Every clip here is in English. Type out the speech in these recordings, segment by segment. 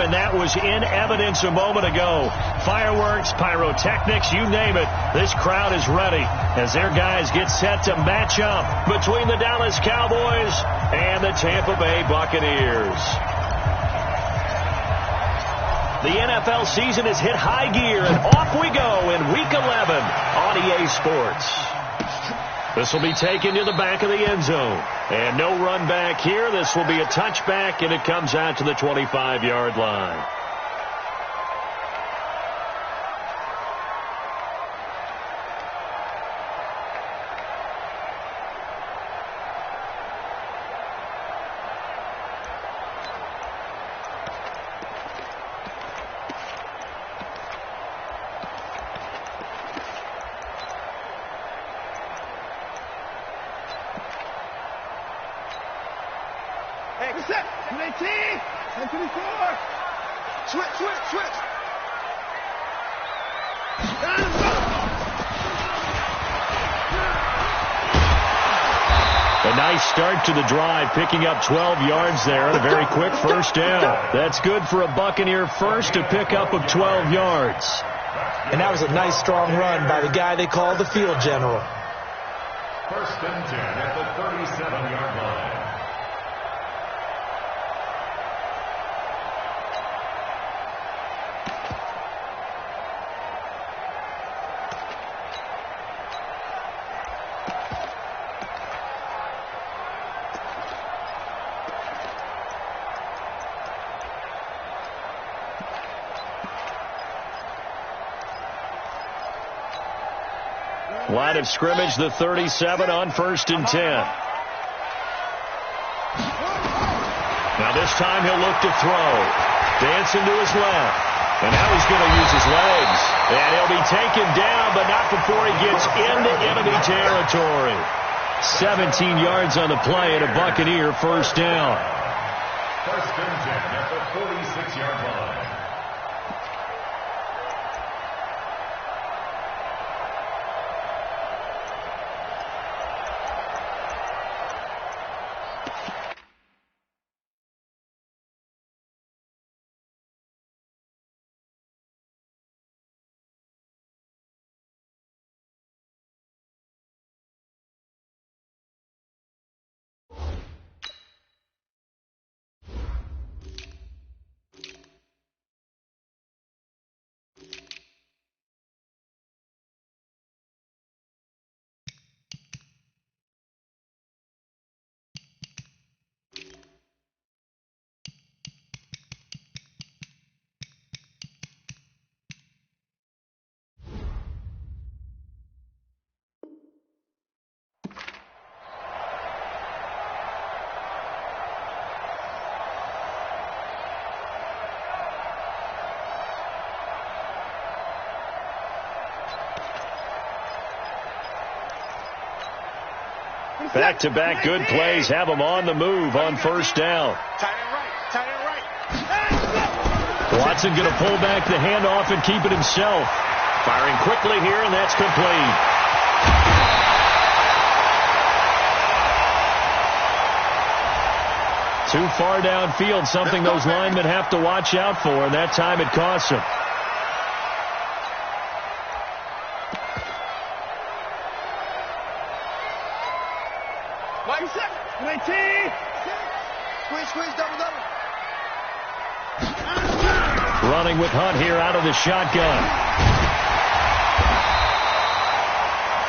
home, and that was in evidence a moment ago. Fireworks, pyrotechnics, you name it. This crowd is ready as their guys get set to match up between the Dallas Cowboys and the Tampa Bay Buccaneers. The NFL season has hit high gear, and off we go in Week 11 on EA Sports. This will be taken to the back of the end zone. And no run back here. This will be a touchback, and it comes out to the 25-yard line. A nice start to the drive, picking up 12 yards there and a very quick first down. That's good for a Buccaneer first, to pick up of 12 yards. And that was a nice, strong run by the guy they call the field general. First and 10 at the 37-yard line. Line of scrimmage, the 37 on first and 10. Now this time he'll look to throw. Dancing to his left. And now he's going to use his legs. And he'll be taken down, but not before he gets into enemy territory. 17 yards on the play and a Buccaneer first down. First and 10 at the 46-yard line. Back-to-back good plays have him on the move on first down. Watson going to pull back the handoff and keep it himself. Firing quickly here, and that's complete. Too far downfield, something those linemen have to watch out for, and that time it costs them. Running with Hunt here out of the shotgun.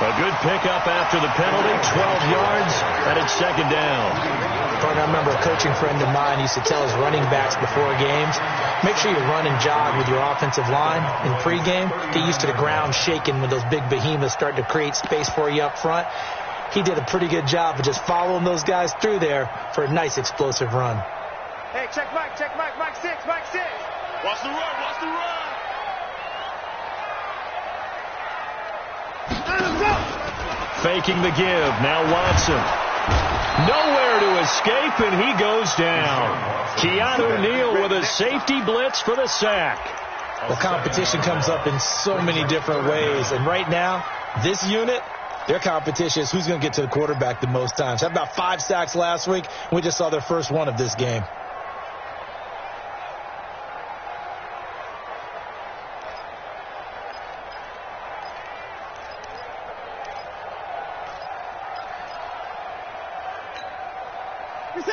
A good pickup after the penalty, 12 yards, and it's second down. I remember a coaching friend of mine used to tell his running backs before games, make sure you run and jog with your offensive line in pregame. Get used to the ground shaking when those big behemoths start to create space for you up front. He did a pretty good job of just following those guys through there for a nice explosive run. Hey, check Mike 6, Mike 6. Watch the run. Faking the give. Now Watson. Nowhere to escape, and he goes down. Keanu Neal with a safety blitz for the sack. Well, competition comes up in so many different ways, and right now, this unit, their competition is who's going to get to the quarterback the most times. Had about 5 sacks last week. We just saw their first one of this game.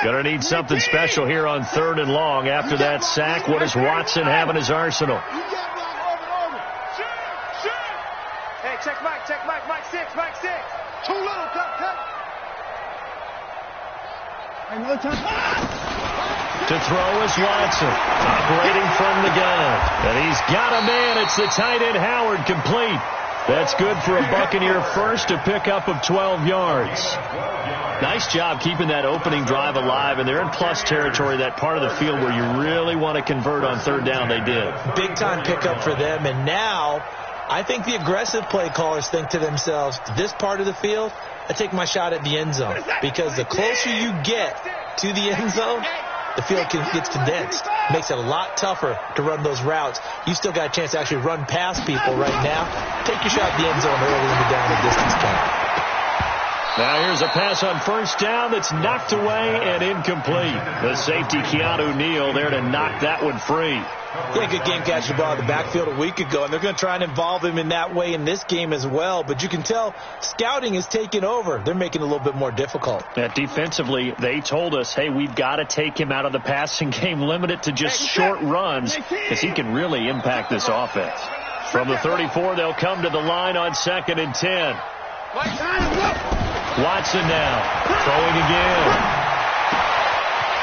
Gonna need something special here on 3rd and long. After that sack, what does Watson have in his arsenal? Hey, check Mike, Mike 6, Mike 6. Too little, cut. Another time. To throw is Watson, operating from the gun. And he's got a man. It's the tight end Howard, complete. That's good for a Buccaneer first, a pickup of 12 yards. Nice job keeping that opening drive alive, and they're in plus territory, that part of the field where you really want to convert on 3rd down. They did. Big-time pickup for them, and now I think the aggressive play callers think to themselves, this part of the field, I take my shot at the end zone, because the closer you get to the end zone, the field gets condensed. Makes it a lot tougher to run those routes. You still got a chance to actually run past people right now. Take your shot at the end zone early in the down and distance count. Now here's a pass on 1st down that's knocked away and incomplete. The safety, Keanu Neal, there to knock that one free. Yeah, good game catching the ball in the backfield a week ago, and they're going to try and involve him in that way in this game as well. But you can tell scouting is taking over. They're making it a little bit more difficult. Defensively, they told us, hey, we've got to take him out of the passing game, limit it to just short runs, because he can really impact this offense. From the 34, they'll come to the line on 2nd and 10. Watson now, throwing again.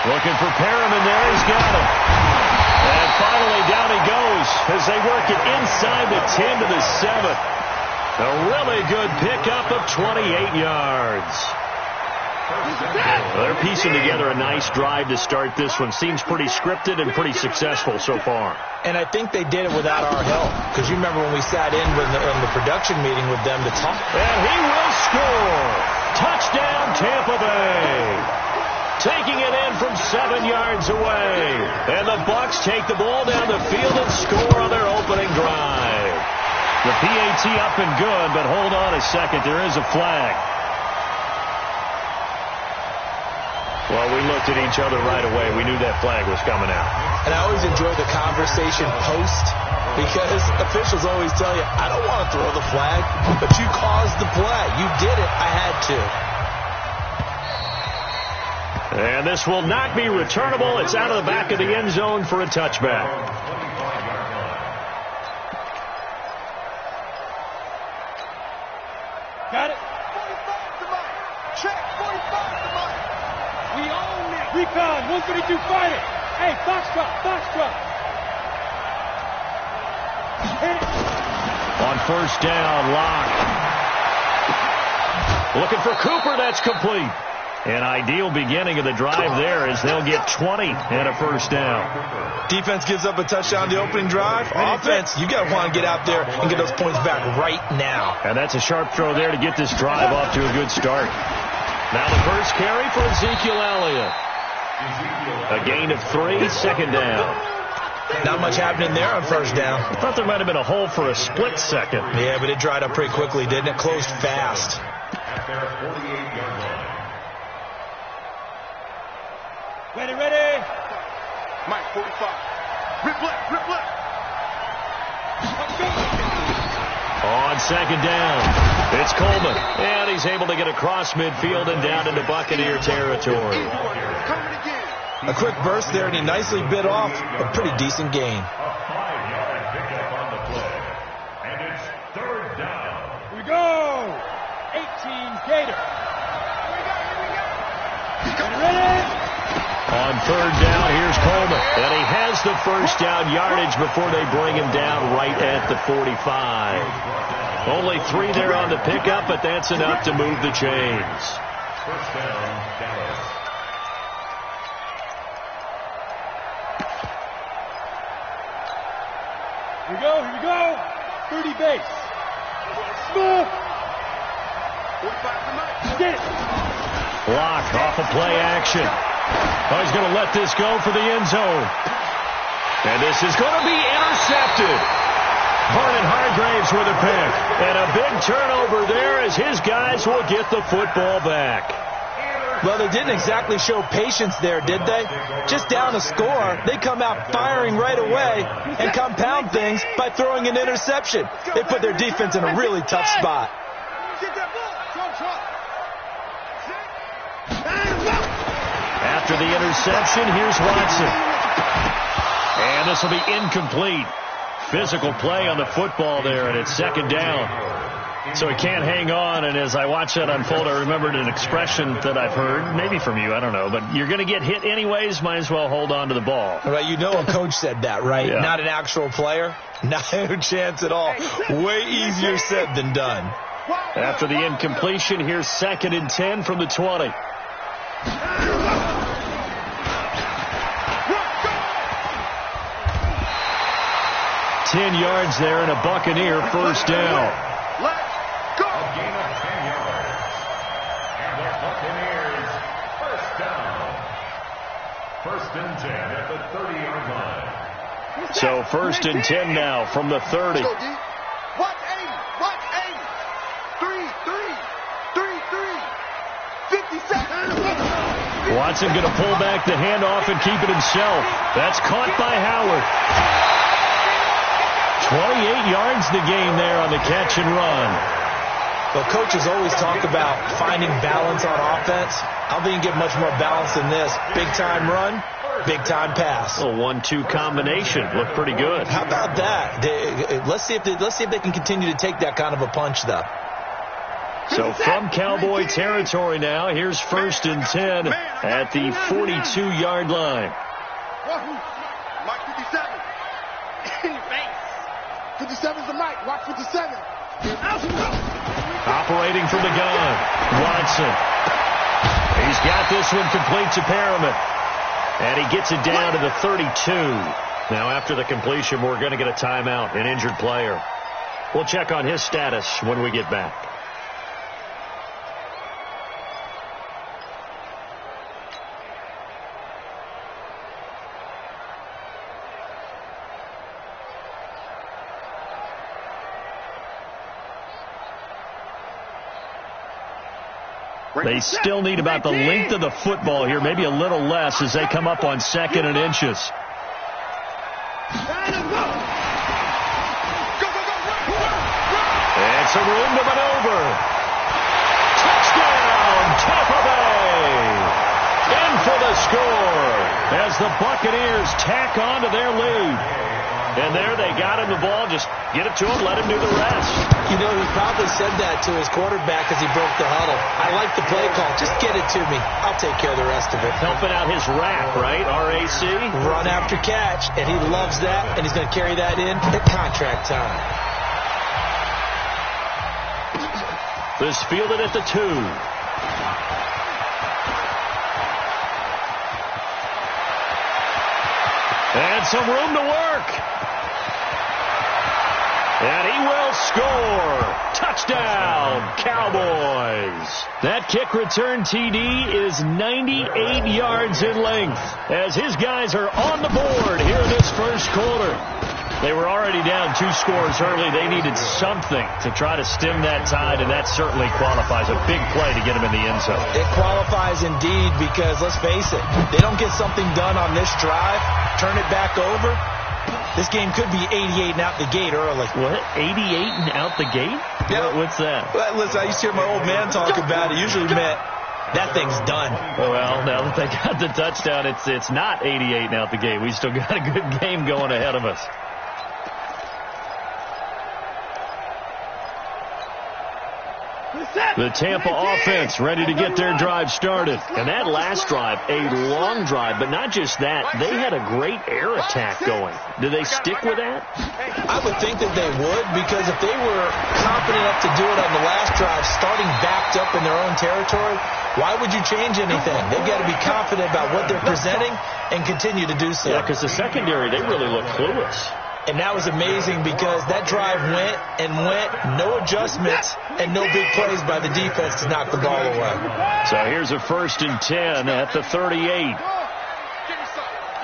Looking for Perriman there, he's got him. And finally down he goes as they work it inside the 10 to the 7. A really good pickup of 28 yards. They're piecing together a nice drive to start this one. Seems pretty scripted and pretty successful so far. And I think they did it without our help. Because you remember when we sat in with the production meeting with them to talk. And he will score. Touchdown, Tampa Bay. Taking it in from 7 yards away. And the Bucs take the ball down the field and score on their opening drive. The PAT up and good, but hold on a second. There is a flag. Well, we looked at each other right away. We knew that flag was coming out. And I always enjoy the conversation post, because officials always tell you, I don't want to throw the flag, but you caused the play. You did it. I had to. And this will not be returnable. It's out of the back of the end zone for a touchback. Got it. 45 to Mike. Check. 45 to Mike. We own it. Recon. 132 fighter. Hey, Foxtrot. Hit it. On 1st down, Locke. Looking for Cooper. That's complete. An ideal beginning of the drive there as they'll get 20 and a 1st down. Defense gives up a touchdown the opening drive. Offense, you got to want to get out there and get those points back right now. And that's a sharp throw there to get this drive off to a good start. Now the first carry for Ezekiel Elliott. A gain of 3, 2nd down. Not much happening there on 1st down. I thought there might have been a hole for a split second. Yeah, but it dried up pretty quickly, didn't it? Closed fast. At their 48-yard line. Ready. Mike, 45. Rip left. On 2nd down, it's Coleman. And he's able to get across midfield and down into Buccaneer territory. A quick burst there, and he nicely bit off a pretty decent gain. A 5-yard pickup on the play. And it's 3rd down. Here we go. 18 Gator. Ready. On 3rd down, here's Coleman. And he has the 1st down yardage before they bring him down right at the 45. Only 3 there on the pickup, but that's enough to move the chains. 1st down, Dallas. Here we go. 30 base. Smooth. 45 to Mike. Get it. Block off of play action. Oh, he's going to let this go for the end zone. And this is going to be intercepted. Vernon Hargraves with a pick. And a big turnover there as his guys will get the football back. Well, they didn't exactly show patience there, did they? Just down a score, they come out firing right away and compound things by throwing an interception. They put their defense in a really tough spot. At After the interception, here's Watson. And this will be incomplete. Physical play on the football there, and it's second down. So he can't hang on, and as I watch that unfold, I remembered an expression that I've heard, maybe from you, I don't know, but you're going to get hit anyways, might as well hold on to the ball. Well, you know a coach said that, right? Yeah. Not an actual player. No chance at all. Way easier said than done. After the incompletion, here's 2nd and 10 from the 20. 10 yards there and a Buccaneer first down. Let's go. A gain of 10 yards. And the Buccaneers first down. 1st and 10 at the 30-yard line. So 1st and 10 now from the 30. Watch 80. Watch 80. 50 seconds. Watson going to pull back the handoff and keep it himself. That's caught by Howard. 28 yards the gain there on the catch and run. Well, coaches always talk about finding balance on offense. I don't think you get much more balance than this. Big-time run, big-time pass. A 1-2 combination. Looked pretty good. How about that? Let's see if they can continue to take that kind of a punch, though. So from Cowboy territory now, here's 1st and 10 at the 42-yard line. Watch 57. 57's the mic. Watch 57. Operating from the gun, Watson. He's got this one complete to Perriman. And he gets it down to the 32. Now after the completion, we're going to get a timeout, an injured player. We'll check on his status when we get back. They still need about the length of the football here, maybe a little less as they come up on 2nd and inches. And some room to maneuver. Touchdown, Tampa Bay! In for the score as the Buccaneers tack on to their lead. And there they got him the ball. Just get it to him, let him do the rest. You know, he probably said that to his quarterback as he broke the huddle. I like the play call. Just get it to me. I'll take care of the rest of it. Helping out his RAC, right? RAC? Run after catch, and he loves that, and he's going to carry that in at contract time. This fielded at the 2. And some room to work. And he will score. Touchdown, Cowboys. That kick return TD is 98 yards in length as his guys are on the board here in this first quarter. They were already down 2 scores early. They needed something to try to stem that tide, and that certainly qualifies. A big play to get them in the end zone. It qualifies indeed because, let's face it, they don't get something done on this drive, turn it back over, this game could be 88 and out the gate early. What? 88 and out the gate? Yeah. What's that? Well, listen, I used to hear my old man talk about it. Usually meant that thing's done. Well, now that they got the touchdown, it's not 88 and out the gate. We still got a good game going ahead of us. The Tampa offense ready to get their drive started. And that last drive, a long drive, but not just that. They had a great air attack going. Do they stick with that? I would think that they would, because if they were confident enough to do it on the last drive, starting backed up in their own territory, why would you change anything? They've got to be confident about what they're presenting and continue to do so. Yeah, because the secondary, they really look clueless. And that was amazing because that drive went and went, no adjustments, and no big plays by the defense to knock the ball away. So here's a 1st and 10 at the 38. Give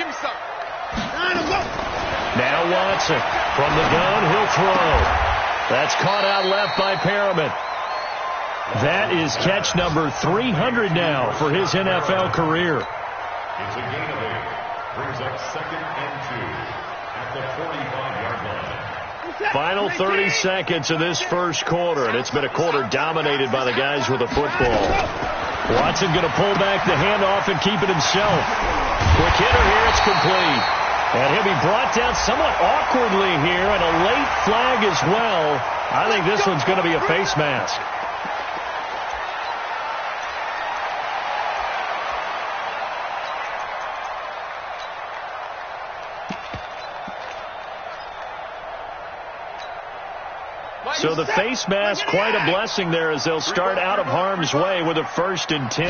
me some. Now Watson from the gun, he'll throw. That's caught out left by Perriman. That is catch number 300 now for his NFL career. It's a gain of 8. Brings up 2nd and 2. At the 45-yard line. Final 30 seconds of this first quarter, and it's been a quarter dominated by the guys with the football. Watson going to pull back the handoff and keep it himself. Quick hitter here. It's complete. And he'll be brought down somewhat awkwardly here, and a late flag as well. I think this one's going to be a face mask. So the face mask, quite a blessing there as they'll start out of harm's way with a 1st and 10.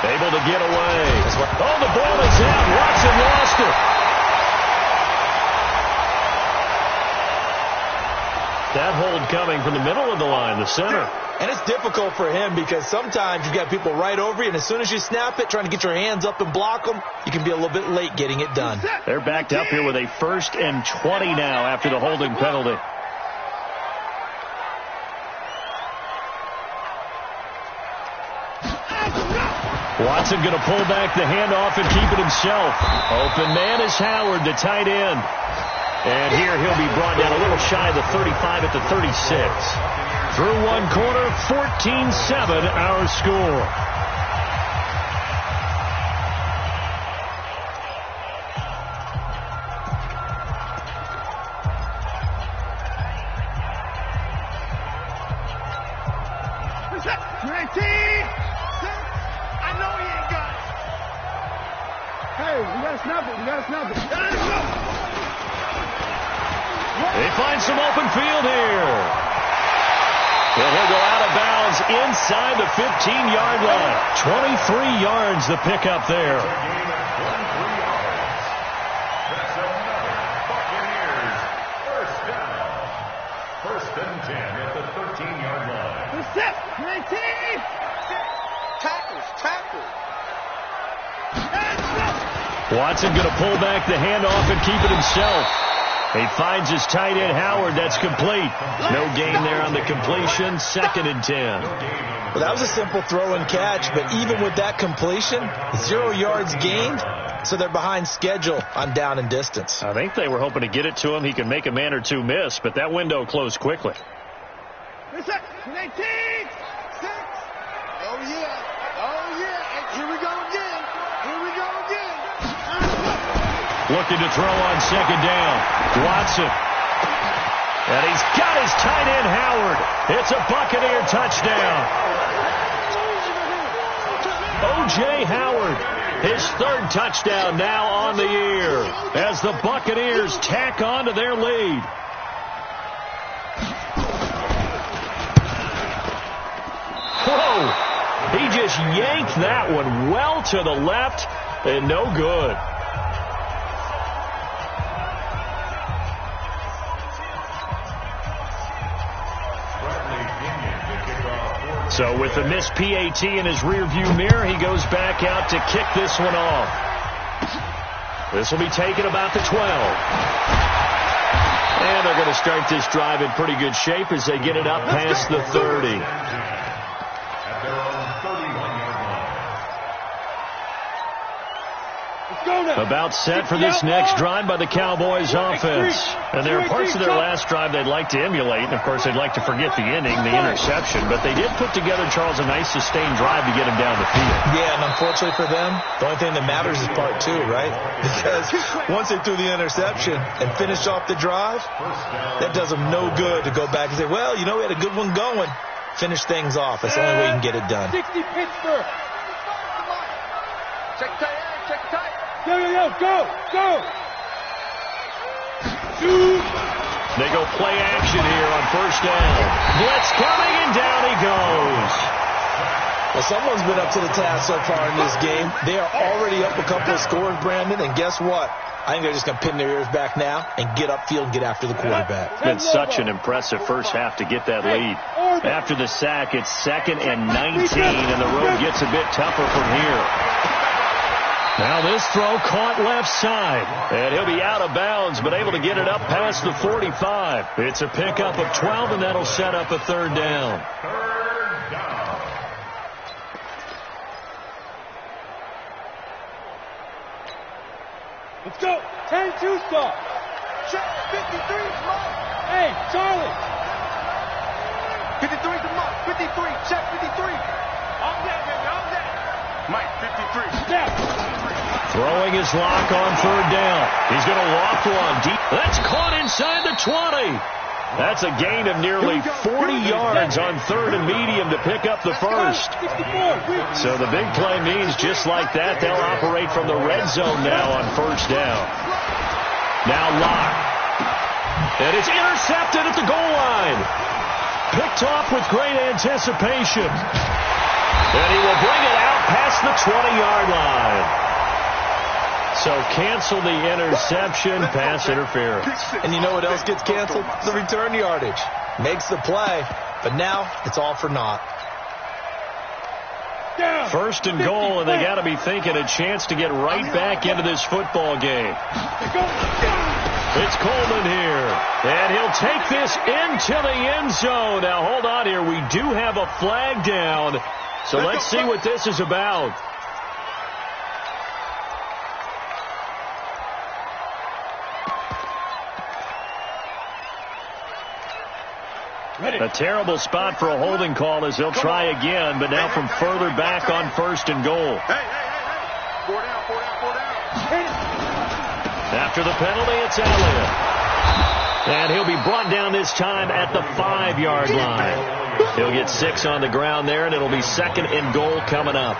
Able to get away. Oh, the ball is out. Watson lost it. That hold coming from the middle of the line, the center. And it's difficult for him because sometimes you've got people right over you, and as soon as you snap it, trying to get your hands up and block them, you can be a little bit late getting it done. They're backed up here with a 1st and 20 now after the holding penalty. Watson going to pull back the handoff and keep it himself. Open man is Howard, the tight end. And here he'll be brought down a little shy of the 35 at the 36. Through one quarter, 14-7 our score. They find some open field here. And he'll go out of bounds inside the 15-yard line. 23 yards the pickup there. That's another Buccaneers first down. 1st and 10 at the 13-yard line. Tackles. Watson going to pull back the handoff and keep it himself. He finds his tight end, Howard. That's complete. No gain there on the completion. 2nd and 10. Well, that was a simple throw and catch, but even with that completion, 0 yards gained, so they're behind schedule on down and distance. I think they were hoping to get it to him. He can make a man or two miss, but that window closed quickly. Oh, yeah. Here we go again. Looking to throw on 2nd down. Watson. And he's got his tight end, Howard. It's a Buccaneer touchdown. O.J. Howard, his 3rd touchdown now on the year as the Buccaneers tack on to their lead. Whoa. He just yanked that one well to the left and no good. So with the missed PAT in his rearview mirror, he goes back out to kick this one off. This will be taken about the 12. And they're going to start this drive in pretty good shape as they get it up past the 30. At their own 31-yard line. About set for this next drive by the Cowboys offense. And there are parts of their last drive they'd like to emulate. And, of course, they'd like to forget the inning, the interception. But they did put together, Charles, a nice sustained drive to get him down the field. Yeah, and unfortunately for them, the only thing that matters is part 2, right? Because once they threw the interception and finished off the drive, that does them no good to go back and say, well, you know, we had a good one going. Finish things off. That's the only way you can get it done. 60 Pittsburgh. Check tight. Yo, go! Shoot! They go play action here on 1st down. Blitz coming, and down he goes. Well, someone's been up to the task so far in this game. They are already up a couple of scores, Brandon, and guess what? I think they're just going to pin their ears back now and get upfield and get after the quarterback. It's been such an impressive first half to get that lead. After the sack, it's 2nd and 19, and the road gets a bit tougher from here. Now this throw caught left side, and he'll be out of bounds, but able to get it up past the 45. It's a pickup of 12, and that'll set up a 3rd down. Third down. Let's go. 10-2 stop. Check 53. Hey, Charlie. 53's the mark. 53. Check 53. On that, baby. On that. Mike, 53. Step. Throwing his lock on third down. He's going to loft one deep. That's caught inside the 20. That's a gain of nearly 40 yards on third and medium to pick up the first. So the big play means just like that, they'll operate from the red zone now on first down. Now Locke. And it's intercepted at the goal line. Picked off with great anticipation. And he will bring it out past the 20-yard line. So cancel the interception, pass interference. And you know what else gets canceled? The return yardage. Makes the play, but now it's all for naught. First and goal, and they got to be thinking a chance to get right back into this football game. It's Coleman here, and he'll take this into the end zone. Now, hold on here. We do have a flag down, so let's see what this is about. A terrible spot for a holding call as they'll try again, but now from further back on first and goal. Hey. 4 down, 4 down, 4 down. After the penalty, it's Elliott. And he'll be brought down this time at the 5-yard line. He'll get 6 on the ground there, and it'll be second and goal coming up.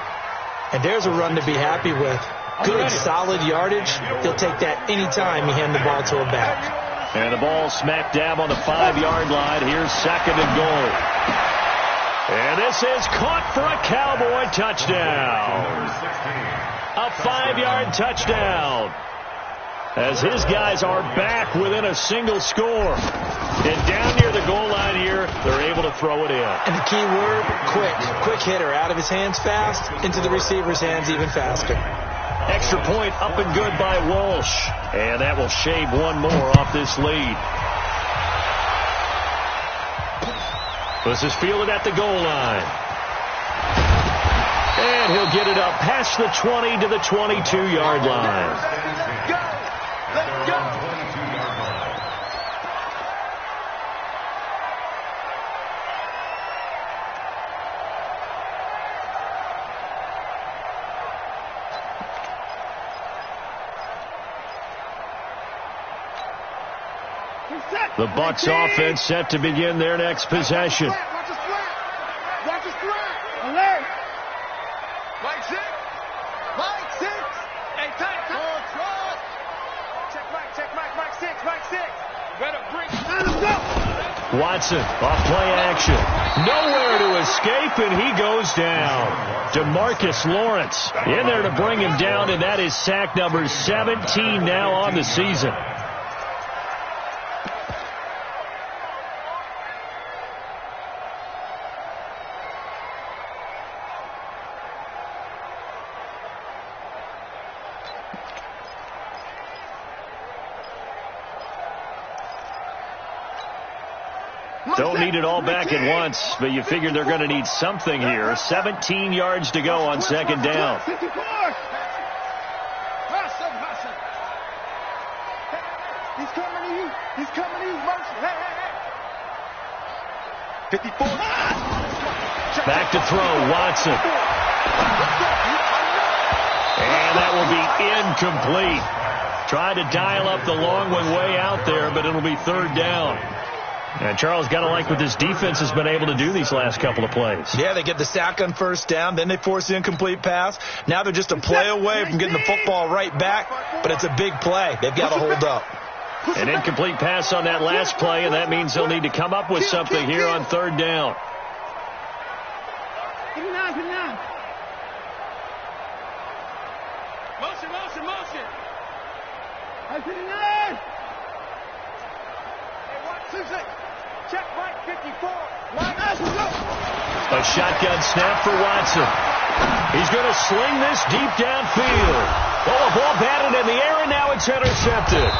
And there's a run to be happy with. Good, solid yardage. He'll take that anytime you hand the ball to a back. And the ball smack dab on the 5-yard line. Here's second and goal. And this is caught for a Cowboy touchdown. A 5-yard touchdown. As his guys are back within a single score. And down near the goal line here, they're able to throw it in. And the key word, quick. Quick hitter. Out of his hands fast, into the receiver's hands even faster. Extra point up and good by Walsh. And that will shave one more off this lead. This is fielded at the goal line. And he'll get it up past the 20 to the 22-yard line. Let's go. The Bucs offense set to begin their next possession. Watch the slant. Watch the slant. Alert. Mike 6. Mike 6. Hey, tight. Check Mike 6. Mike 6. Better bring. Let's go. Watson off play action. Nowhere to escape, and he goes down. DeMarcus Lawrence in there to bring him down, and that is sack number 17 now on the season. Don't need it all back at once, but you figure they're going to need something here. 17 yards to go on second down. 54. He's coming to you. He's coming to you. Motion. Hey. 54. Back to throw, Watson. And that will be incomplete. Tried to dial up the long one way out there, but it'll be third down. And Charles, got to like what this defense has been able to do these last couple of plays. Yeah, they get the sack on first down, then they force the incomplete pass. Now they're just a play away from getting the football right back, but it's a big play. They've got to hold up. An incomplete pass on that last play, and that means they'll need to come up with something here on third down. 59. Motion. 59. Check Mike 54. A shotgun snap for Watson. He's going to sling this deep downfield. Oh, a ball batted in the air, and now it's intercepted.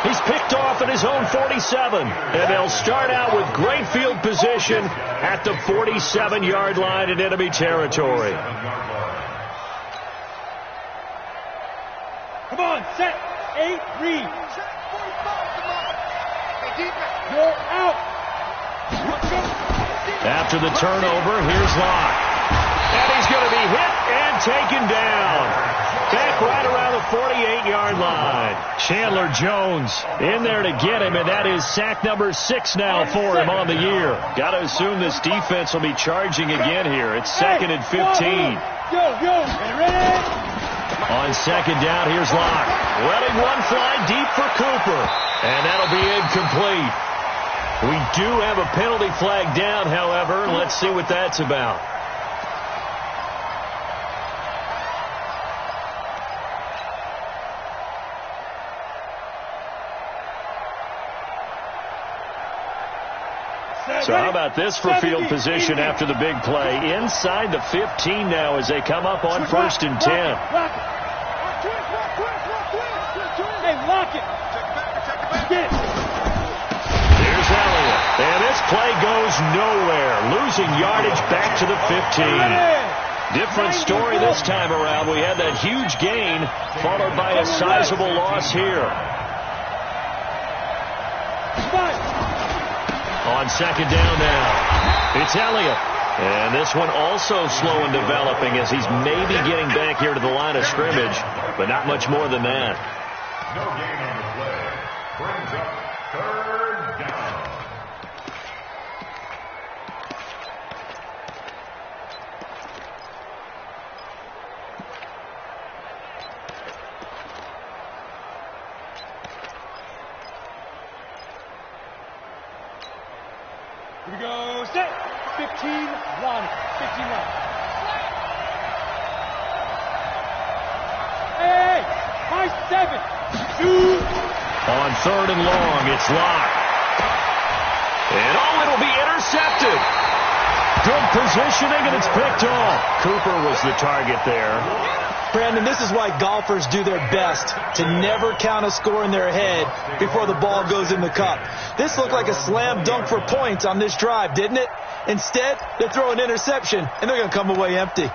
He's picked off at his own 47. And they'll start out with great field position at the 47-yard line in enemy territory. Come on, set, 8, read. You're out. After the turnover, here's Locke. And he's going to be hit and taken down. Back right around the 48-yard line. Chandler Jones in there to get him, and that is sack number 6 now for him on the year. Got to assume this defense will be charging again here. It's 2nd and 15. Ready? On 2nd down, here's Locke. Letting one fly deep for Cooper, and that'll be incomplete. We do have a penalty flag down, however. Let's see what that's about. So how about this for field position after the big play? Inside the 15 now as they come up on 1st and 10. Hey, lock it. Get it. Here's Elliott. And this play goes nowhere. Losing yardage back to the 15. Different story this time around. We had that huge gain followed by a sizable loss here. On 2nd down now, it's Elliott. And this one also slow in developing as he's maybe getting back here to the line of scrimmage, but not much more than that. No gain on the play. Brings up 3rd down. Here we go. Set. 15 line. 15 line. Hey, my 7. Shoot. On 3rd and long, it's Locke. And it'll be intercepted. Good positioning, and it's picked off. Cooper was the target there. Brandon, this is why golfers do their best to never count a score in their head before the ball goes in the cup. This looked like a slam dunk for points on this drive, didn't it? Instead, they throw an interception, and they're going to come away empty.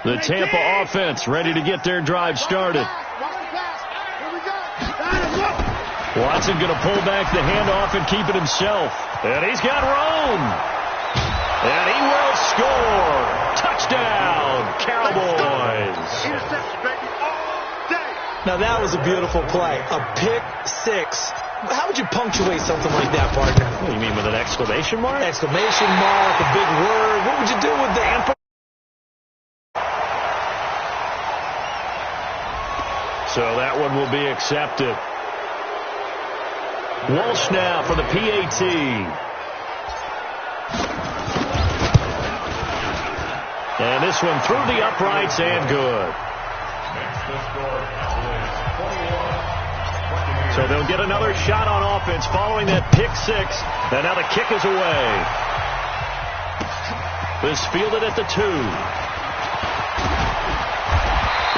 The Tampa offense ready to get their drive started. Watson going to pull back the handoff and keep it himself. And he's got room. And he will score. Touchdown, Cowboys. Now that was a beautiful play. A pick 6. How would you punctuate something like that, partner? What do you mean, with an exclamation mark? Exclamation mark, a big word. What would you do with that? So that one will be accepted. Walsh now for the PAT. And this one through the uprights and good. So they'll get another shot on offense following that pick 6. And now the kick is away. This fielded at the 2.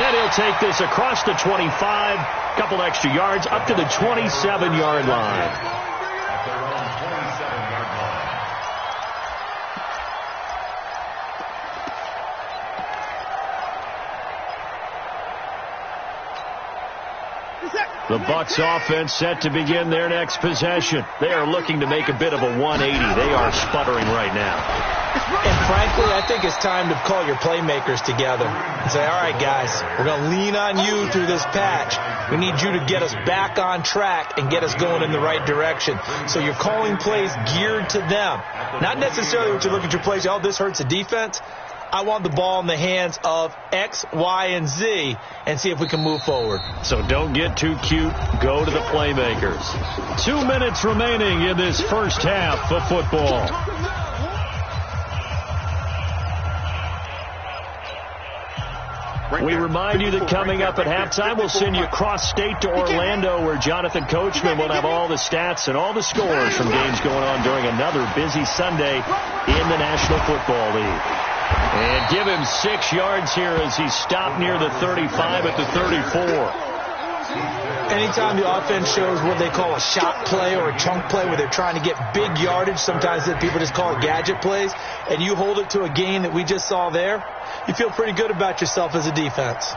And he'll take this across the 25. Couple extra yards up to the 27-yard line. At their own 27-yard line. The Bucs offense set to begin their next possession. They are looking to make a bit of a 180. They are sputtering right now. And frankly, I think it's time to call your playmakers together and say, all right, guys, we're going to lean on you through this patch. We need you to get us back on track and get us going in the right direction. So you're calling plays geared to them. Not necessarily what you look at your plays, oh, this hurts the defense. I want the ball in the hands of X, Y, and Z and see if we can move forward. So don't get too cute. Go to the playmakers. 2 minutes remaining in this first half of football. We remind you that coming up at halftime, we'll send you cross-state to Orlando, where Jonathan Coachman will have all the stats and all the scores from games going on during another busy Sunday in the National Football League. And give him 6 yards here as he stopped near the 35 at the 34. Anytime the offense shows what they call a shot play or a chunk play where they're trying to get big yardage, sometimes people just call it gadget plays, and you hold it to a gain that we just saw there, you feel pretty good about yourself as a defense.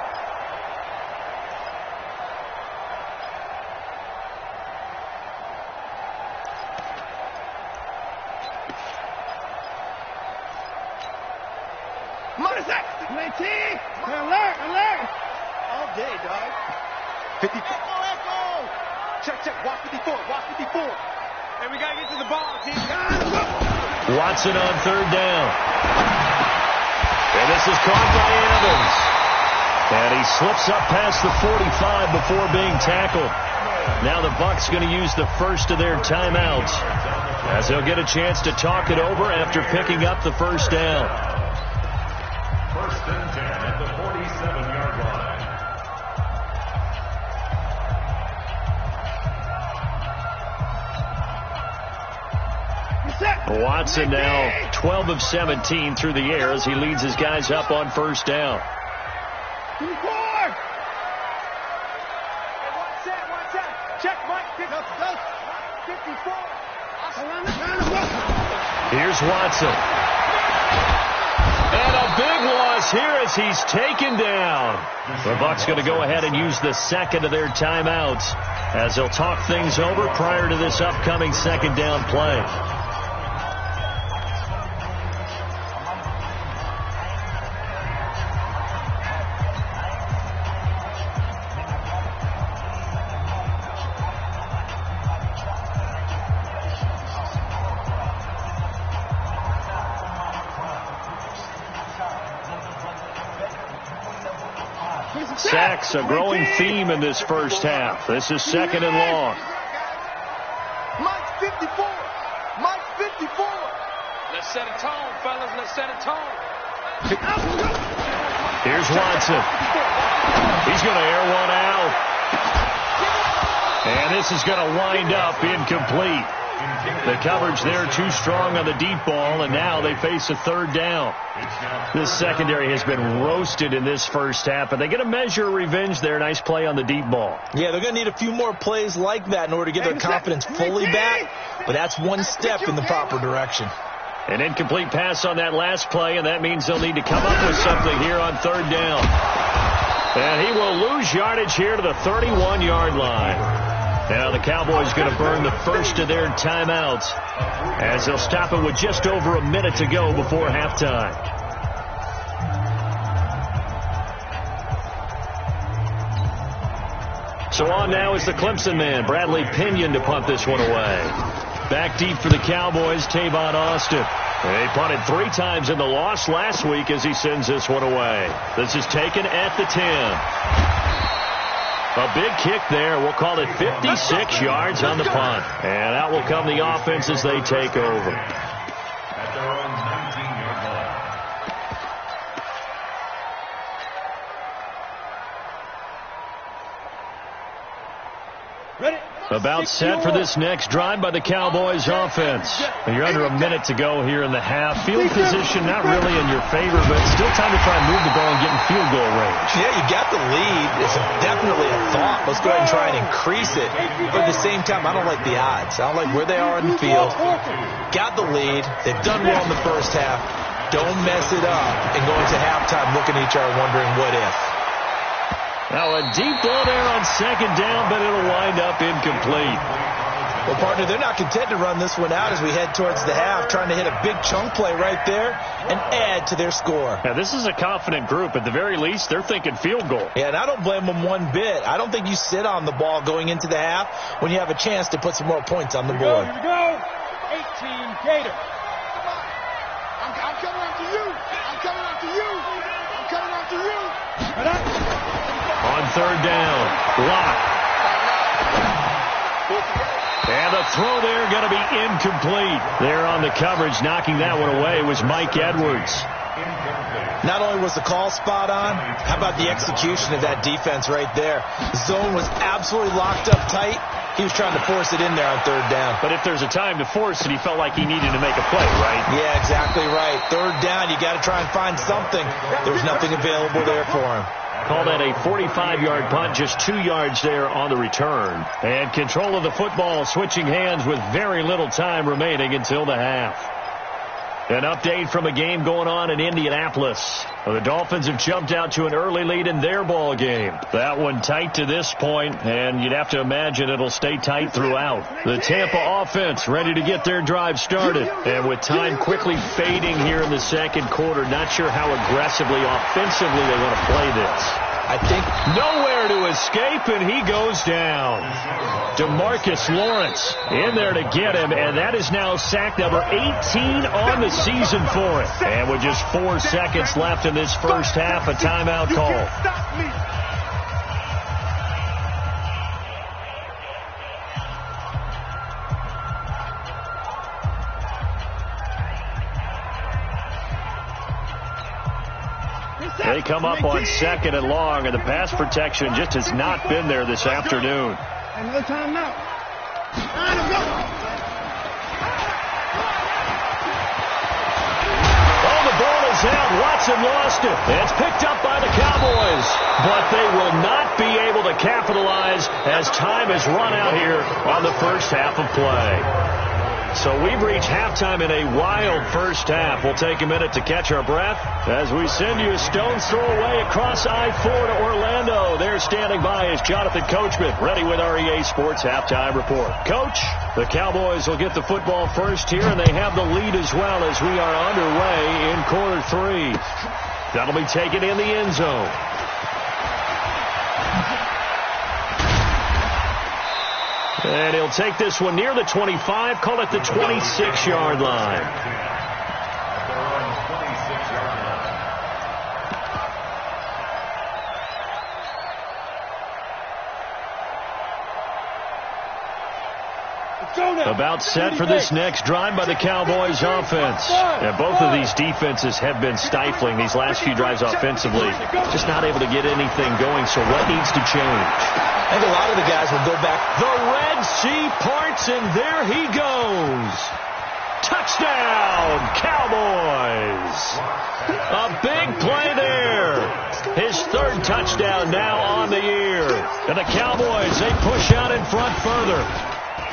Alert. All day, dog. 50. Echo. Check. Watch 54. Hey, we got to get to the ball, team. Watson on third down. And this is caught by Evans. And he slips up past the 45 before being tackled. Now the Bucs going to use the first of their timeouts as they'll get a chance to talk it over after picking up the first down. First and 10 at the 47-yard line. Watson now 12 of 17 through the air as he leads his guys up on first down. Check, Mike. Pick up. 54. Here's Watson. And a big loss here as he's taken down. The Bucs going to go ahead and use the second of their timeouts as they'll talk things over prior to this upcoming second down play. Sacks, a growing theme in this first half. This is second and long. Mike's 54. Let's set a tone, fellas. Let's set a tone. Here's Watson. He's going to air one out. And this is going to wind up incomplete. The coverage there too strong on the deep ball, and now they face a third down. This secondary has been roasted in this first half, and they get a measure of revenge there. Nice play on the deep ball. Yeah, they're going to need a few more plays like that in order to get their confidence fully back, but that's one step in the proper direction. An incomplete pass on that last play, and that means they'll need to come up with something here on third down. And he will lose yardage here to the 31-yard line. Now the Cowboys going to burn the first of their timeouts as they'll stop it with just over a minute to go before halftime. So on now is the Clemson man, Bradley Pinion, to punt this one away. Back deep for the Cowboys, Tavon Austin. They punted 3 times in the loss last week as he sends this one away. This is taken at the 10. A big kick there. We'll call it 56 yards on the punt. And out will come the offense as they take over. At their own 19-yard line. Ready? About set for this next drive by the Cowboys offense. You're under a minute to go here in the half. Field position not really in your favor, but still time to try and move the ball and get in field goal range. Yeah, you got the lead. It's definitely a thought. Let's go ahead and try and increase it. But at the same time, I don't like the odds. I don't like where they are in the field. Got the lead. They've done well in the first half. Don't mess it up and go into halftime looking at each other wondering what if. Now a deep ball there on second down, but it'll wind up incomplete. Well, partner, they're not content to run this one out as we head towards the half, trying to hit a big chunk play right there and add to their score. Now, this is a confident group. At the very least, they're thinking field goal. Yeah, and I don't blame them one bit. I don't think you sit on the ball going into the half when you have a chance to put some more points on the board. Here we go. 18 Gator. I'm coming after you. On third down, Locke. And the throw there going to be incomplete. There on the coverage, knocking that one away was Mike Edwards. Not only was the call spot on, how about the execution of that defense right there? Zone was absolutely locked up tight. He was trying to force it in there on third down. But if there's a time to force it, he felt like he needed to make a play, right? Yeah, exactly right. Third down, you got to try and find something. There's nothing available there for him. Call that a 45-yard punt, just 2 yards there on the return. And control of the football switching hands with very little time remaining until the half. An update from a game going on in Indianapolis. The Dolphins have jumped out to an early lead in their ball game. That one tight to this point, and you'd have to imagine it'll stay tight throughout. The Tampa offense ready to get their drive started. And with time quickly fading here in the second quarter, not sure how aggressively, offensively they want to play this. I think nowhere to escape, and he goes down. DeMarcus Lawrence in there to get him, and that is now sack number 18 on the season for it. And with just 4 seconds left in this first half, a timeout call. They come up on 2nd and long, and the pass protection just has not been there this afternoon. Another timeout. Oh, the ball is out. Watson lost it. It's picked up by the Cowboys, but they will not be able to capitalize as time has run out here on the first half of play. So we've reached halftime in a wild first half. We'll take a minute to catch our breath as we send you a stone's throw away across I-4 to Orlando. There standing by is Jonathan Coachman, ready with REA Sports Halftime Report. Coach, the Cowboys will get the football first here, and they have the lead as well as we are underway in quarter 3. That'll be taken in the end zone. And he'll take this one near the 25, call it the 26-yard line. About set for this next drive by the Cowboys offense. And both of these defenses have been stifling these last few drives offensively. Just not able to get anything going, so what needs to change? I think a lot of the guys will go back. The Red Sea parts, and there he goes. Touchdown, Cowboys. A big play there. His 3rd touchdown now on the year. And the Cowboys, they push out in front further.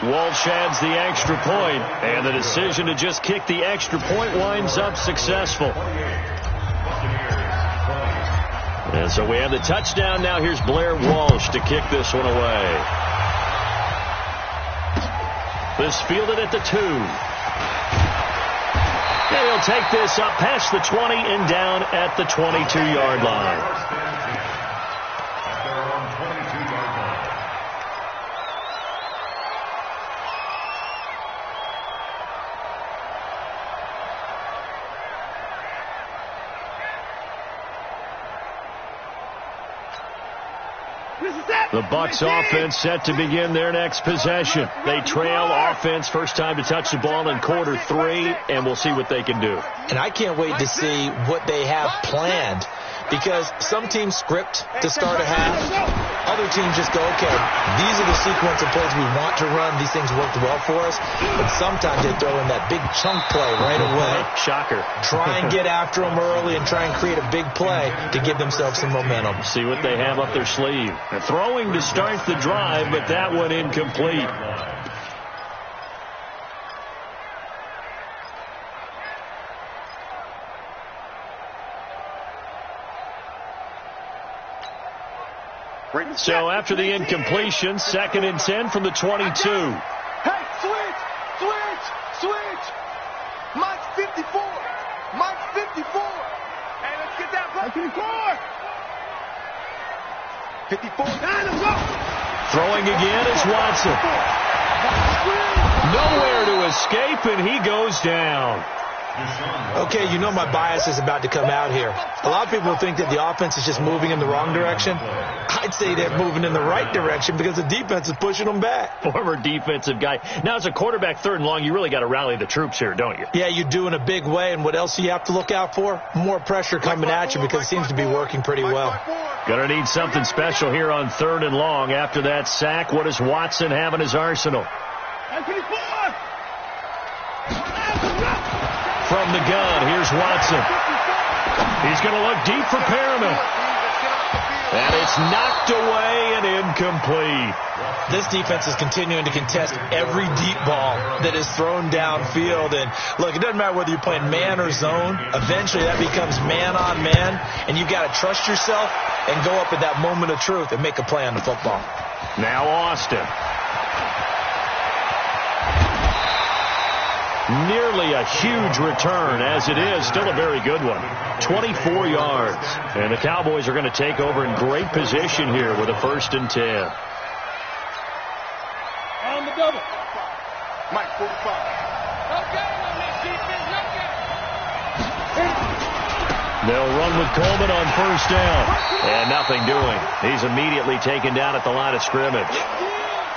Walsh adds the extra point, and the decision to just kick the extra point winds up successful. And so we have the touchdown. Now here's Blair Walsh to kick this one away. This fielded at the 2. And he'll take this up past the 20 and down at the 22-yard line. The Bucs offense set to begin their next possession. They trail offense, first time to touch the ball in quarter 3, and we'll see what they can do. And I can't wait to see what they have planned, because some teams script to start a half. Other teams just go, okay, these are the sequence of plays we want to run. These things worked well for us. But sometimes they throw in that big chunk play right away. Shocker. Try and get after them early and try and create a big play to give themselves some momentum. See what they have up their sleeve. They're throwing to start the drive, but that one incomplete. So after the incompletion, 2nd and 10 from the 22. Hey, switch. Mike's 54. Hey, let's get that play. 54. Throwing again is Watson. Nowhere to escape, and he goes down. Okay, you know my bias is about to come out here. A lot of people think that the offense is just moving in the wrong direction. I'd say they're moving in the right direction because the defense is pushing them back. Former defensive guy. Now, as a quarterback 3rd and long, you really got to rally the troops here, don't you? Yeah, you do in a big way. And what else do you have to look out for? More pressure coming at you because it seems to be working pretty well. Going to need something special here on 3rd and long. After that sack, what does Watson have in his arsenal? From the gun, here's Watson. He's going to look deep for Perriman. And it's knocked away and incomplete. This defense is continuing to contest every deep ball that is thrown downfield. And, look, it doesn't matter whether you're playing man or zone. Eventually that becomes man on man, and you've got to trust yourself and go up at that moment of truth and make a play on the football. Now Austin. Nearly a huge return, as it is. Still a very good one. 24 yards. And the Cowboys are going to take over in great position here with a 1st and 10. On the double. Mike, 45. They'll run with Coleman on 1st down. And nothing doing. He's immediately taken down at the line of scrimmage.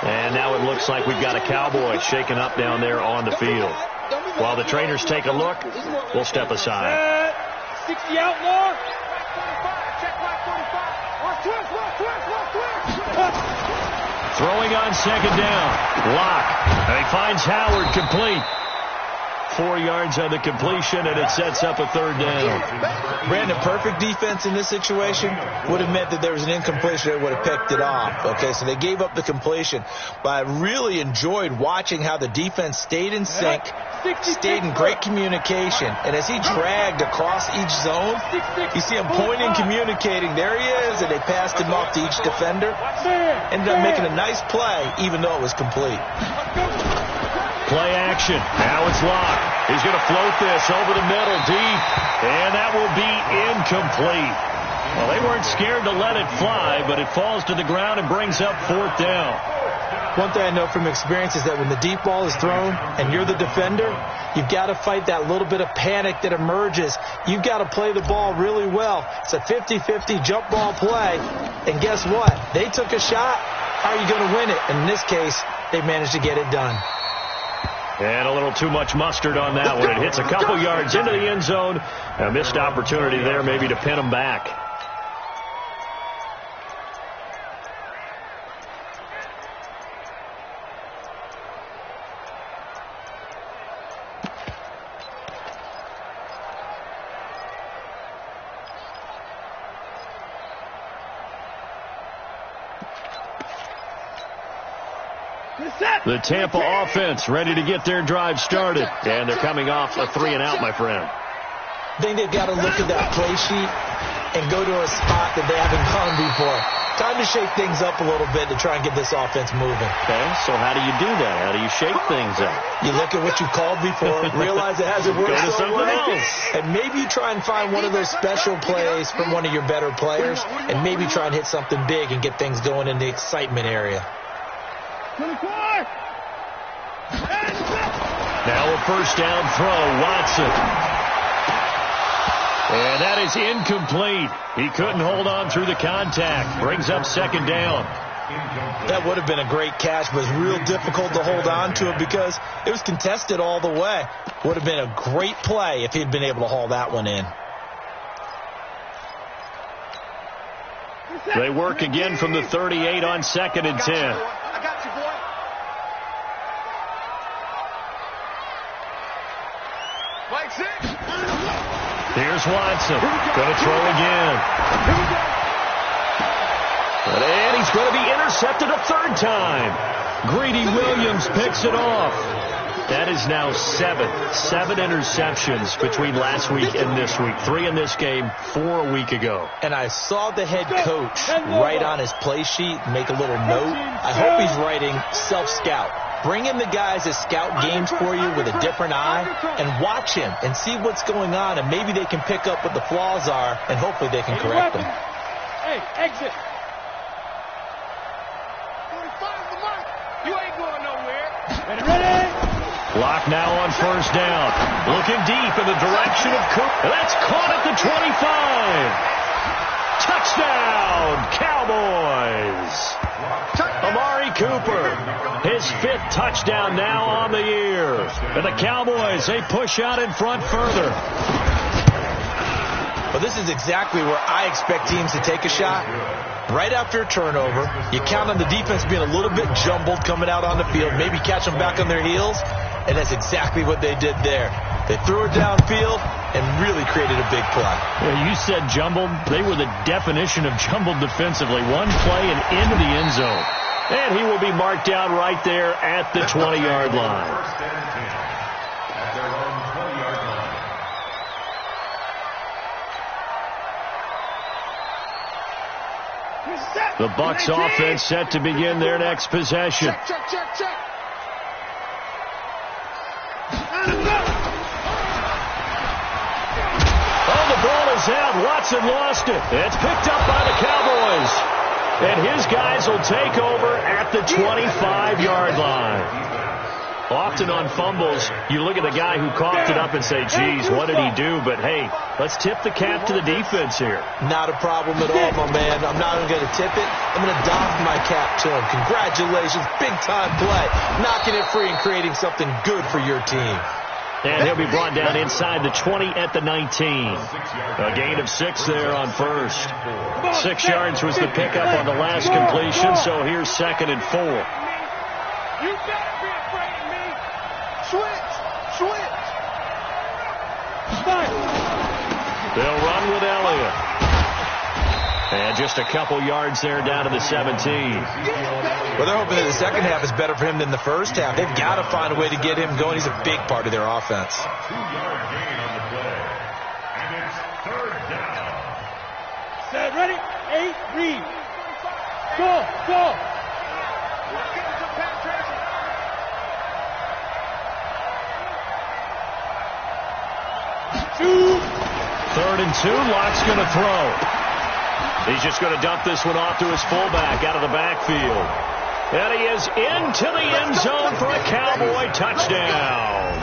And now it looks like we've got a Cowboy shaken up down there on the field. While the trainers take a look, we'll step aside. 60 outlaw. Throwing on 2nd down. Lock. And he finds Howard complete. 4 yards on the completion, and it sets up a 3rd down. Brandon, perfect defense in this situation would have meant that there was an incompletion that would have picked it off. Okay, so they gave up the completion. But I really enjoyed watching how the defense stayed in sync, stayed in great communication. And as he dragged across each zone, you see him pointing, communicating. There he is, and they passed him off to each defender. Ended up making a nice play, even though it was complete. Play action. Now it's Locke. He's going to float this over the middle deep. And that will be incomplete. Well, they weren't scared to let it fly, but it falls to the ground and brings up 4th down. One thing I know from experience is that when the deep ball is thrown and you're the defender, you've got to fight that little bit of panic that emerges. You've got to play the ball really well. It's a 50-50 jump ball play. And guess what? They took a shot. How are you going to win it? And in this case, they managed to get it done. And a little too much mustard on that one. It hits a couple yards into the end zone. A missed opportunity there maybe to pin them back. The Tampa offense ready to get their drive started. And they're coming off a 3-and-out, my friend. I think they've got to look at that play sheet and go to a spot that they haven't gone before. Time to shake things up a little bit to try and get this offense moving. Okay, so how do you do that? How do you shake things up? You look at what you called before, realize it hasn't worked. Go to something else. And maybe you try and find one of those special plays from one of your better players, and maybe try and hit something big and get things going in the excitement area. Now a 1st down throw, Watson. And that is incomplete. He couldn't hold on through the contact. Brings up 2nd down. That would have been a great catch, but it was real difficult to hold on to it because it was contested all the way. Would have been a great play if he'd been able to haul that one in. They work again from the 38 on 2nd and 10. I got you, boy. Like 6. Here's Watson. Going to throw again. And he's going to be intercepted a 3rd time. Greedy Williams picks it off. That is now 7 interceptions between last week and this week. 3 in this game, 4 a week ago. And I saw the head coach write on his play sheet, make a little note. I hope he's writing self-scout. Bring in the guys that scout games for you with a different eye and watch him and see what's going on, and maybe they can pick up what the flaws are, and hopefully they can correct them. Hey, exit. 45 the mark. You ain't going nowhere. Ready? Lock now on 1st down. Looking deep in the direction of Cook. That's caught at the 25. Touchdown, Cowboys. Amari Cooper, his 5th touchdown now on the year. And the Cowboys, they push out in front further. Well, this is exactly where I expect teams to take a shot. Right after a turnover, you count on the defense being a little bit jumbled coming out on the field, maybe catch them back on their heels, and that's exactly what they did there. They threw it downfield, and really created a big play. Yeah, you said jumbled. They were the definition of jumbled defensively. One play and into the end zone. And he will be marked down right there at the 20-yard line. First and 10 at their own 20-yard line. The Bucs offense set to begin their next possession. Check. Oh, the ball is out. Watson lost it. It's picked up by the Cowboys. And his guys will take over at the 25-yard line. Often on fumbles, you look at the guy who coughed it up and say, geez, what did he do? But, hey, let's tip the cap to the defense here. Not a problem at all, my man. I'm not even going to tip it. I'm going to doff my cap to him. Congratulations. Big-time play. Knocking it free and creating something good for your team. And he'll be brought down inside the 20 at the 19. A gain of 6 there on first. 6 yards was the pickup on the last completion, so here's 2nd and 4. You better be afraid of me. Switch. They'll run with Elliott. And just a couple yards there down to the 17. Well, they're hoping that the second half is better for him than the first half. They've got to find a way to get him going. He's a big part of their offense. 2-yard gain on the play. And it's 3rd down. Set, ready? 8, read. Go. Two. 3rd and 2. Lott's going to throw. He's just going to dump this one off to his fullback out of the backfield. And he is into the end zone for a Cowboy touchdown.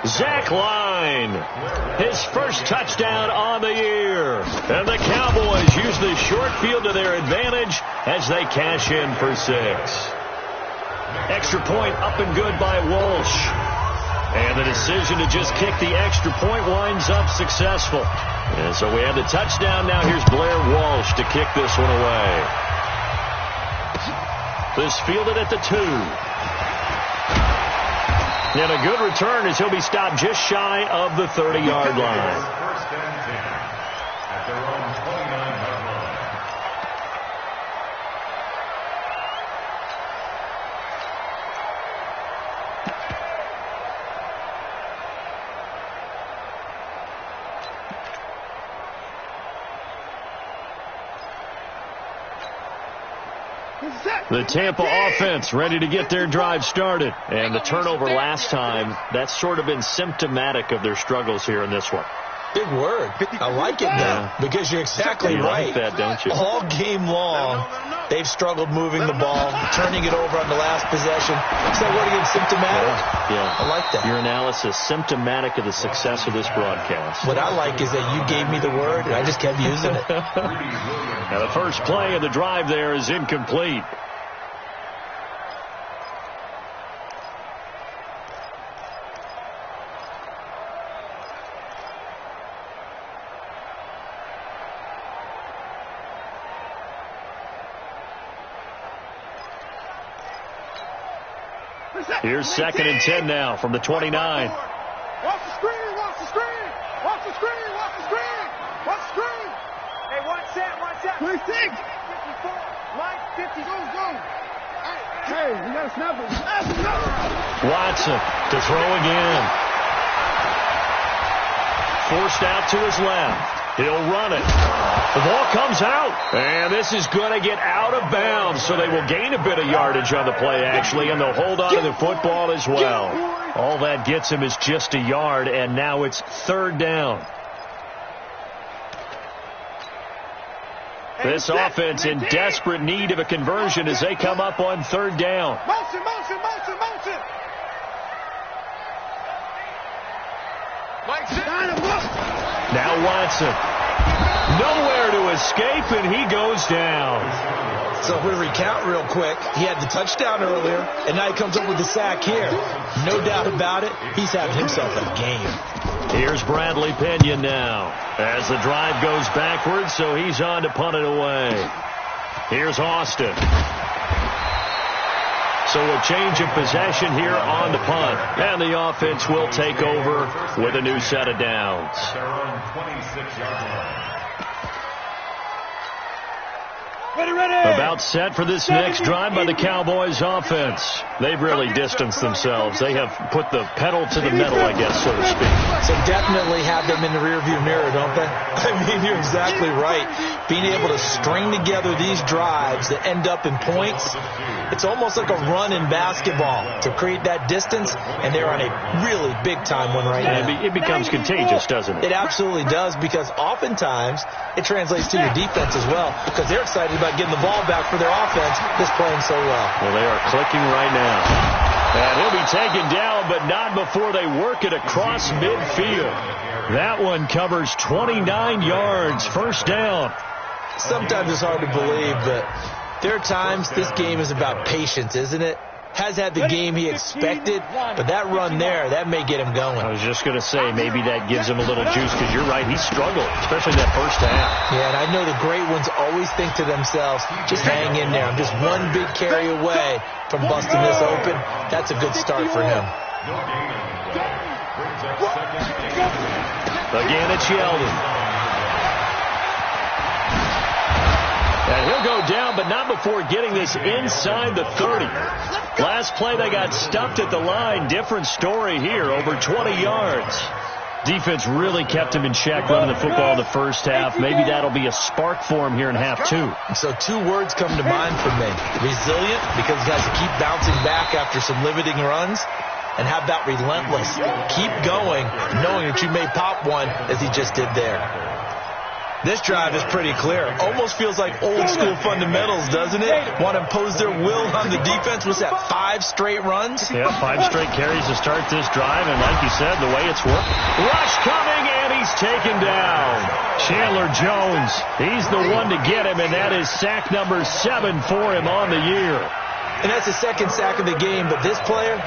Zach Line, his first touchdown on the year. And the Cowboys use the short field to their advantage as they cash in for 6. Extra point up and good by Walsh. And the decision to just kick the extra point winds up successful. And so we have the touchdown. Now here's Blair Walsh to kick this one away. This fielded at the 2. And a good return as he'll be stopped just shy of the 30-yard line. First and 10 at their own 29-yard line. The Tampa offense ready to get their drive started. And the turnover last time, that's sort of been symptomatic of their struggles here in this one. Big word. I like it now because you're exactly right. You like that, don't you? All game long, they've struggled moving the ball, turning it over on the last possession. Is that word again, symptomatic? Yeah. I like that. Your analysis, symptomatic of the success of this broadcast. What I like is that you gave me the word, and I just kept using it. Now the first play of the drive there is incomplete. Here's 2nd and 10 now from the 29. Watch the screen. Hey, watch that. 26. 54. Line 50. Go. Hey, you got to snap it. Watson to throw again. Forced out to his left. He'll run it. The ball comes out. And this is going to get out of bounds, so they will gain a bit of yardage on the play, actually, and they'll hold on to the football as well. All that gets him is just a yard, and now it's 3rd down. This offense in desperate need of a conversion as they come up on 3rd down. Motion. Now Watson. Nowhere to escape, and he goes down. So if we recount real quick, he had the touchdown earlier, and now he comes up with the sack here. No doubt about it, he's having himself a game. Here's Bradley Pinion now as the drive goes backwards, so he's on to punt it away. Here's Austin. So a change of possession here on the punt. And the offense will take over with a new set of downs. Their own 26-yard line. About set for this next drive by the Cowboys offense. They've really distanced themselves. They have put the pedal to the metal, I guess, so to speak. So definitely have them in the rearview mirror, don't they? I mean, you're exactly right. Being able to string together these drives that end up in points, it's almost like a run in basketball to create that distance, and they're on a really big-time one right now. It becomes contagious, doesn't it? It absolutely does, because oftentimes it translates to your defense as well, because they're excited about getting the ball back for their offense that's playing so well. Well, they are clicking right now. And he'll be taken down, but not before they work it across midfield. That one covers 29 yards, first down. Sometimes it's hard to believe, but there are times this game is about patience, isn't it? Has had the game he expected, but that run there, that may get him going. I was just going to say, maybe that gives him a little juice, because you're right, he struggled, especially that first half. Yeah, and I know the great ones always think to themselves, just hang in there. I'm just one big carry away from busting this open. That's a good start for him. Again, it's Yeldon. And he'll go down, but not before getting this inside the 30. Last play, they got stuffed at the line. Different story here, over 20 yards. Defense really kept him in check running the football in the first half. Maybe that'll be a spark for him here in half two. So two words come to mind for me. Resilient, because he has to keep bouncing back after some limiting runs. And how about relentless? Keep going, knowing that you may pop one, as he just did there. This drive is pretty clear. Almost feels like old school fundamentals, doesn't it? Want to impose their will on the defense. Was that 5 straight runs? Yeah, 5 straight carries to start this drive. And like you said, the way it's worked. Rush coming, and he's taken down. Chandler Jones, he's the one to get him, and that is sack number 7 for him on the year. And that's the second sack of the game, but this player,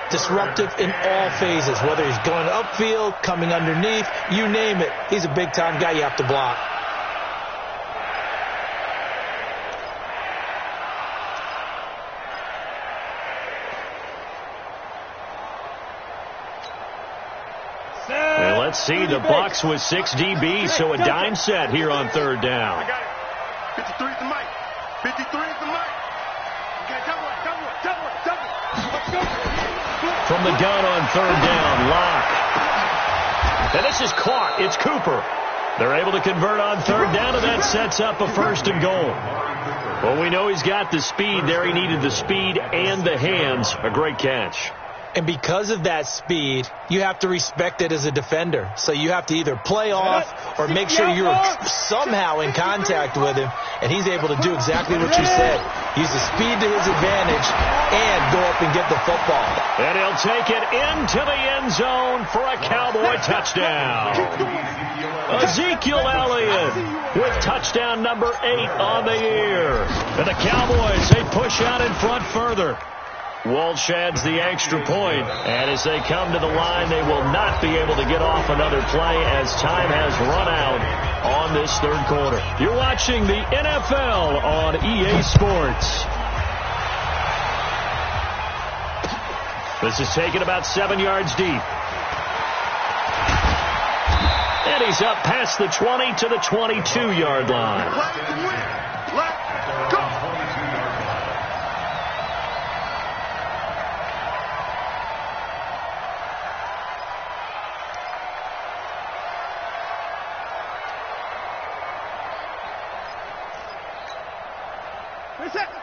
disruptive in all phases, whether he's going upfield, coming underneath, you name it. He's a big-time guy you have to block. Well, let's see. The Bucs with 6 DBs, so a dime set here on third down. I got it. 53 is the mic. 53 is the mic. Okay, double it. Let's go. From the gun on third down, Locke. And this is caught. It's Cooper. They're able to convert on third down, and that sets up a first and goal. Well, we know he's got the speed there. He needed the speed and the hands. A great catch. And because of that speed, you have to respect it as a defender. So you have to either play off or make sure you're somehow in contact with him. And he's able to do exactly what you said. Use the speed to his advantage and go up and get the football. And he'll take it into the end zone for a Cowboy touchdown. Ezekiel Elliott with touchdown number 8 on the year. And the Cowboys, they push out in front further. Walsh adds the extra point, and as they come to the line, they will not be able to get off another play as time has run out on this third quarter. You're watching the NFL on EA Sports. This is taken about 7 yards deep. And he's up past the 20 to the 22-yard line. Let's go.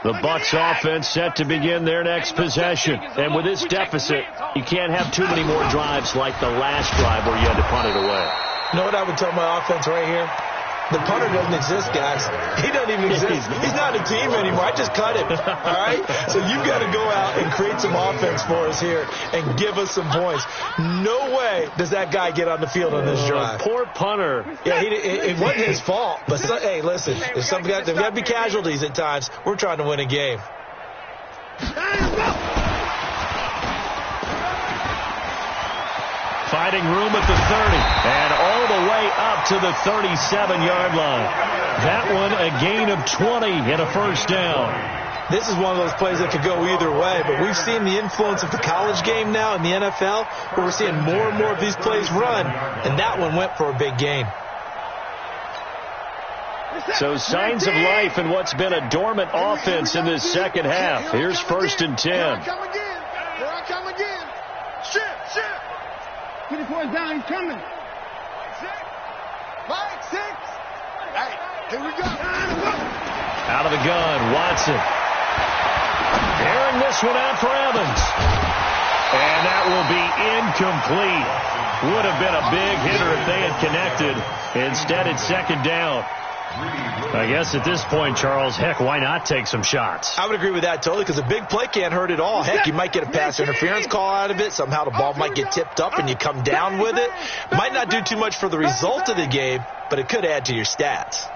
The Bucs offense set to begin their next possession. And with this deficit, you can't have too many more drives like the last drive where you had to punt it away. You know what I would tell my offense right here? The punter doesn't exist, guys. He doesn't even exist. He's not a team anymore. I just cut him. All right? So you've got to go out and create some offense for us here and give us some points. No way does that guy get on the field on this drive. Poor punter. Yeah, it wasn't his fault. But, hey, listen, there's got to be casualties at times. We're trying to win a game. Finding room at the 30 and all the way up to the 37-yard line. That one a gain of 20 and a first down. This is one of those plays that could go either way, but we've seen the influence of the college game now in the NFL, where we're seeing more and more of these plays run, and that one went for a big gain. So signs of life in what's been a dormant offense in this second half. Here's 1st and 10. Here I come again. Shift. 24 down, he's coming. Mike, 6. Hey, here we go. Out of the gun, Watson. Airing this one out for Evans. And that will be incomplete. Would have been a big hitter if they had connected. Instead, it's 2nd down. I guess at this point, Charles, heck, why not take some shots? I would agree with that totally, because a big play can't hurt at all. Heck, you might get a pass interference call out of it. Somehow the ball might get tipped up and you come down with it. Might not do too much for the result of the game, but it could add to your stats.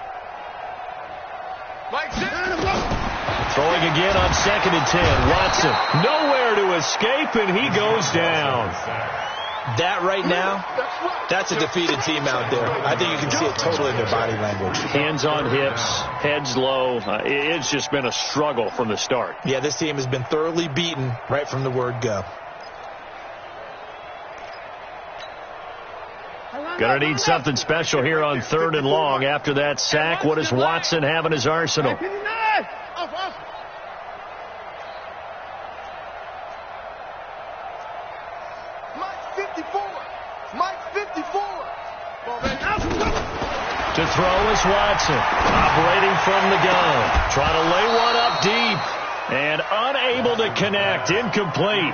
Throwing again on 2nd and 10. Watson nowhere to escape, and he goes down. That right now, that's a defeated team out there. I think you can see it totally in their body language. Hands on hips, heads low. It's just been a struggle from the start. Yeah, this team has been thoroughly beaten right from the word go. Gonna need something special here on 3rd and long. After that sack, what does Watson have in his arsenal? To throw is Watson, operating from the gun. Trying to lay one up deep, and unable to connect. Incomplete.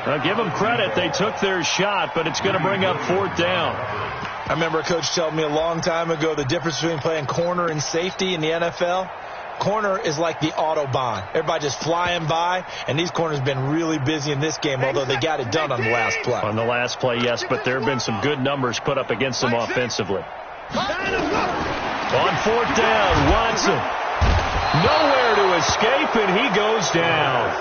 Now, give them credit. They took their shot, but it's going to bring up 4th down. I remember a coach telling me a long time ago the difference between playing corner and safety in the NFL. Corner is like the Autobahn. Everybody just flying by, and these corners have been really busy in this game, although they got it done on the last play. On the last play, yes, but there have been some good numbers put up against them offensively. On 4th down, Watson. Nowhere to escape, and he goes down.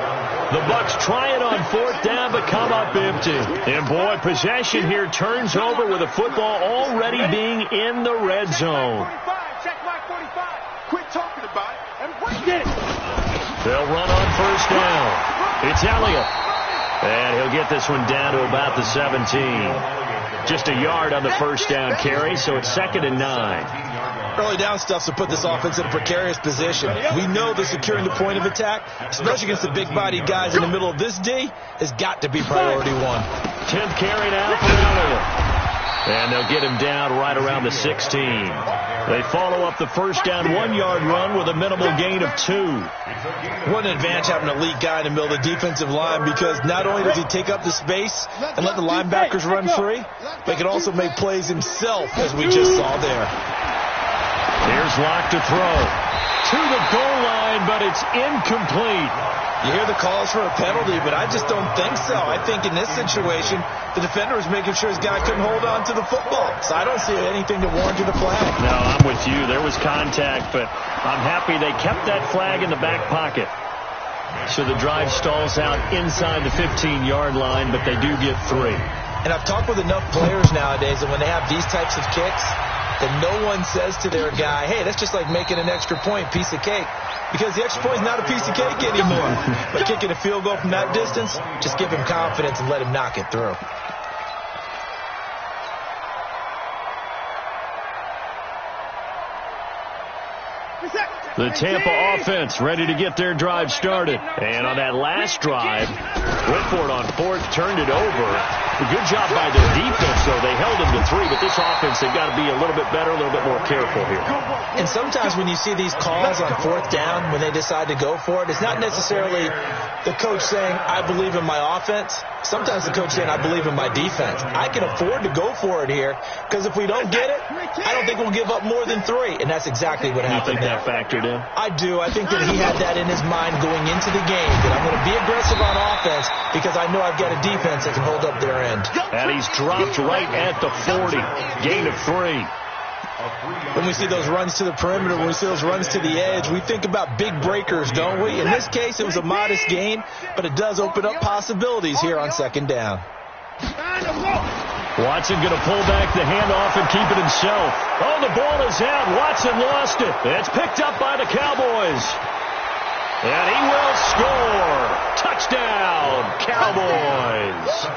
The Bucs try it on 4th down, but come up empty. And, boy, possession here turns over with the football already being in the red zone. Quit talking about it and bring it. They'll run on 1st down. It's Elliott. And he'll get this one down to about the 17. Just a yard on the 1st down carry, so it's 2nd and 9. Early down stuff to put this offense in a precarious position. We know that securing the point of attack, especially against the big-bodied guys in the middle of this D, has got to be priority 1. 10th carry now for Elliott. And they'll get him down right around the 16. They follow up the 1st down 1-yard run with a minimal gain of 2. What an advantage having an elite guy in the middle of the defensive line, because not only does he take up the space and let the linebackers run free, but he can also make plays himself, as we just saw there. Here's Locke to throw. To the goal line, but it's incomplete. You hear the calls for a penalty, but I just don't think so. I think in this situation, the defender was making sure his guy couldn't hold on to the football. So I don't see anything to warrant the flag. No, I'm with you. There was contact, but I'm happy they kept that flag in the back pocket. So the drive stalls out inside the 15-yard line, but they do get 3. And I've talked with enough players nowadays that when they have these types of kicks, that no one says to their guy, hey, that's just like making an extra point, piece of cake. Because the extra point is not a piece of cake anymore. But kicking a field goal from that distance, just give him confidence and let him knock it through. The Tampa offense ready to get their drive started. And on that last drive, went for it on 4th, turned it over. A good job by their defense, though. They held them to 3, but this offense, they've got to be a little bit better, a little bit more careful here. And sometimes when you see these calls on 4th down, when they decide to go for it, it's not necessarily the coach saying, I believe in my offense. Sometimes the coach saying, I believe in my defense. I can afford to go for it here, because if we don't get it, I don't think we'll give up more than 3. And that's exactly what happened. You think that factored in? I do. I think that he had that in his mind going into the game, that I'm going to be aggressive on offense because I know I've got a defense that can hold up their end. And he's dropped right at the 40. Gain of 3. When we see those runs to the perimeter, when we see those runs to the edge, we think about big breakers, don't we? In this case, it was a modest gain, but it does open up possibilities here on 2nd down. Watson going to pull back the handoff and keep it himself. Oh, the ball is out. Watson lost it. It's picked up by the Cowboys. And he will score. Touchdown, Cowboys.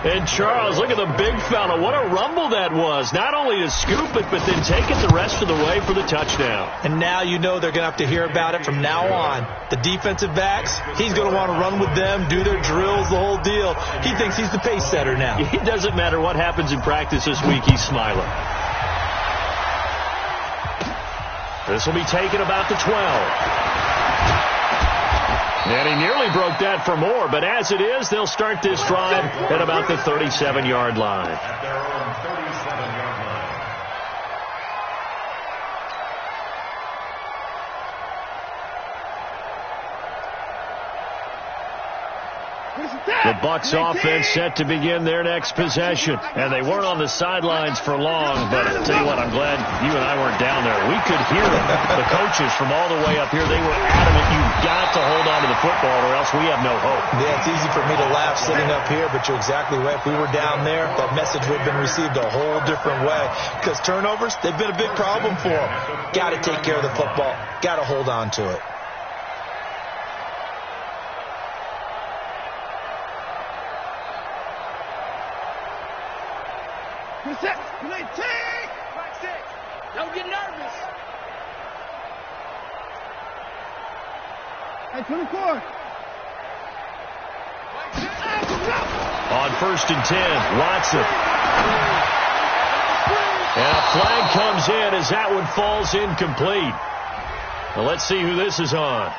And Charles, look at the big fella. What a rumble that was. Not only to scoop it, but then take it the rest of the way for the touchdown. And now you know they're going to have to hear about it from now on. The defensive backs, he's going to want to run with them, do their drills, the whole deal. He thinks he's the pace setter now. It doesn't matter what happens in practice this week. He's smiling. This will be taken about the 12. And he nearly broke that for more, but as it is, they'll start this drive at about the 37-yard line. At their own 37-yard line. The Bucs offense set to begin their next possession. And they weren't on the sidelines for long, but I'll tell you what, I'm glad you and I weren't down there. We could hear them. The coaches from all the way up here, they were adamant, you've got to hold on to the football or else we have no hope. Yeah, it's easy for me to laugh sitting up here, but you're exactly right. If we were down there, that message would have been received a whole different way. Because turnovers, they've been a big problem for them. Got to take care of the football. Got to hold on to it. Don't get nervous. Hey, 24. On 1st and 10, Watson. And a flag comes in as that one falls incomplete. Well, let's see who this is on.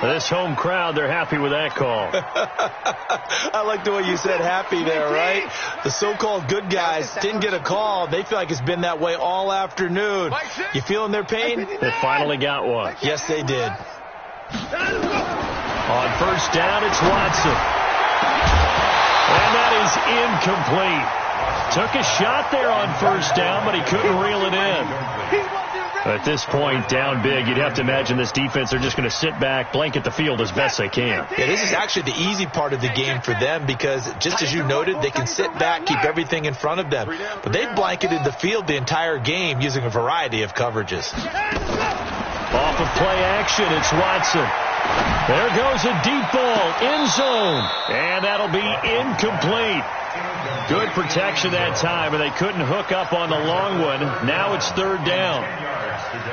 This home crowd, they're happy with that call. I like the way you said happy there, right? The so-called good guys didn't get a call. They feel like it's been that way all afternoon. You feeling their pain? They finally got one. Yes, they did. On 1st down, it's Watson. And that is incomplete. Took a shot there on 1st down, but he couldn't reel it in. At this point, down big, you'd have to imagine this defense, they're just going to sit back, blanket the field as best they can. Yeah, this is actually the easy part of the game for them because, just as you noted, they can sit back, keep everything in front of them. But they've blanketed the field the entire game using a variety of coverages. Off of play action, it's Watson. There goes a deep ball, end zone, and that'll be incomplete. Good protection that time, and they couldn't hook up on the long one. Now it's 3rd down.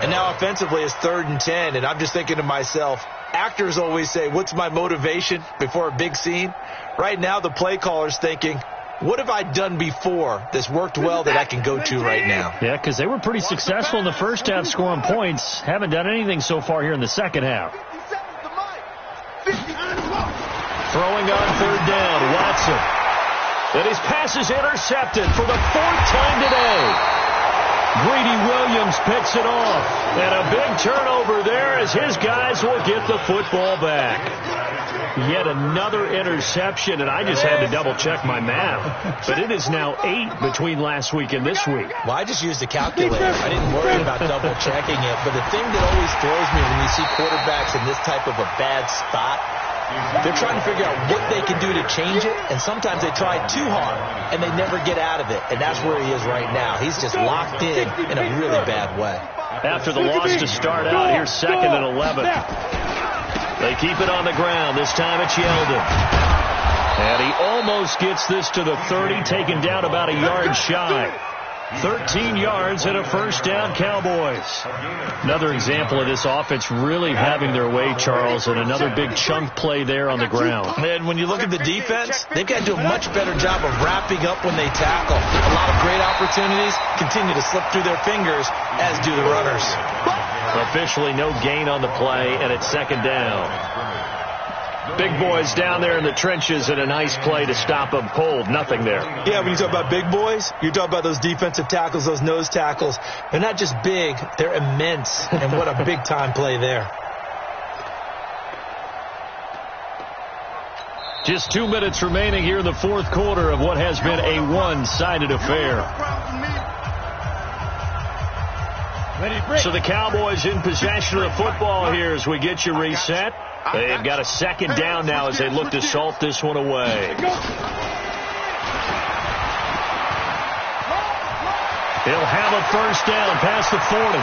And now offensively it's 3rd and 10, and I'm just thinking to myself, actors always say, what's my motivation before a big scene? Right now the play caller's thinking, what have I done before that's worked well that I can go to right now? Yeah, because they were pretty successful in the first half scoring points. Haven't done anything so far here in the second half. Throwing on 3rd down, Watson. And his pass is intercepted for the 4th time today. Greedy Williams picks it off. And a big turnover there as his guys will get the football back. Yet another interception, and I just had to double-check my math. But it is now 8 between last week and this week. Well, I just used a calculator. I didn't worry about double-checking it. But the thing that always throws me when you see quarterbacks in this type of a bad spot, they're trying to figure out what they can do to change it, and sometimes they try too hard, and they never get out of it, and that's where he is right now. He's just locked in a really bad way. After the loss to start out, here's 2nd and 11. They keep it on the ground. This time it's Yeldon. And he almost gets this to the 30, taken down about a yard shy. 13 yards and a 1st down, Cowboys. Another example of this offense really having their way, Charles, and another big chunk play there on the ground. And when you look at the defense, they've got to do a much better job of wrapping up when they tackle. A lot of great opportunities continue to slip through their fingers, as do the runners. Officially no gain on the play, and it's 2nd down. Big boys down there in the trenches, and a nice play to stop them cold. Nothing there. Yeah, when you talk about big boys, you're talking about those defensive tackles, those nose tackles. They're not just big, they're immense. And what a big-time play there. Just 2 minutes remaining here in the 4th quarter of what has been a one-sided affair. So the Cowboys in possession of the football here as we get you reset. They've got a 2nd down now as they look to salt this one away. He'll have a 1st down past the 40.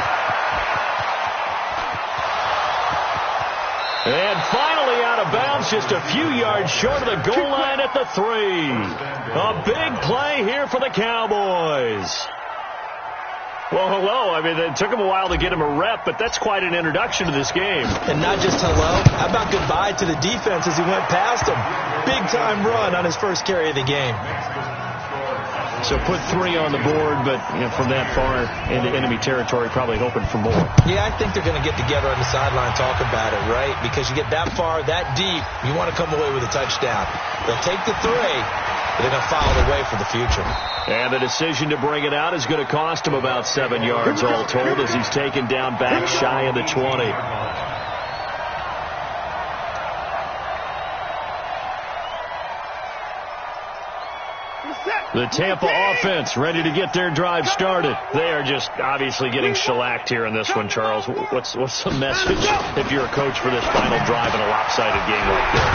And finally out of bounds, just a few yards short of the goal line at the 3. A big play here for the Cowboys. Well, hello. I mean, it took him a while to get him a rep, but that's quite an introduction to this game. And not just hello. How about goodbye to the defense as he went past him? Big-time run on his first carry of the game. So put 3 on the board, but from that far into enemy territory, probably hoping for more. Yeah, I think they're going to get together on the sideline, talk about it, right? Because you get that far, that deep, you want to come away with a touchdown. They'll take the 3, but they're going to file the way for the future. And the decision to bring it out is going to cost him about 7 yards all told as he's taken down back shy of the 20. The Tampa offense ready to get their drive started. They are just obviously getting shellacked here in this one, Charles. What's the message if you're a coach for this final drive in a lopsided game like this?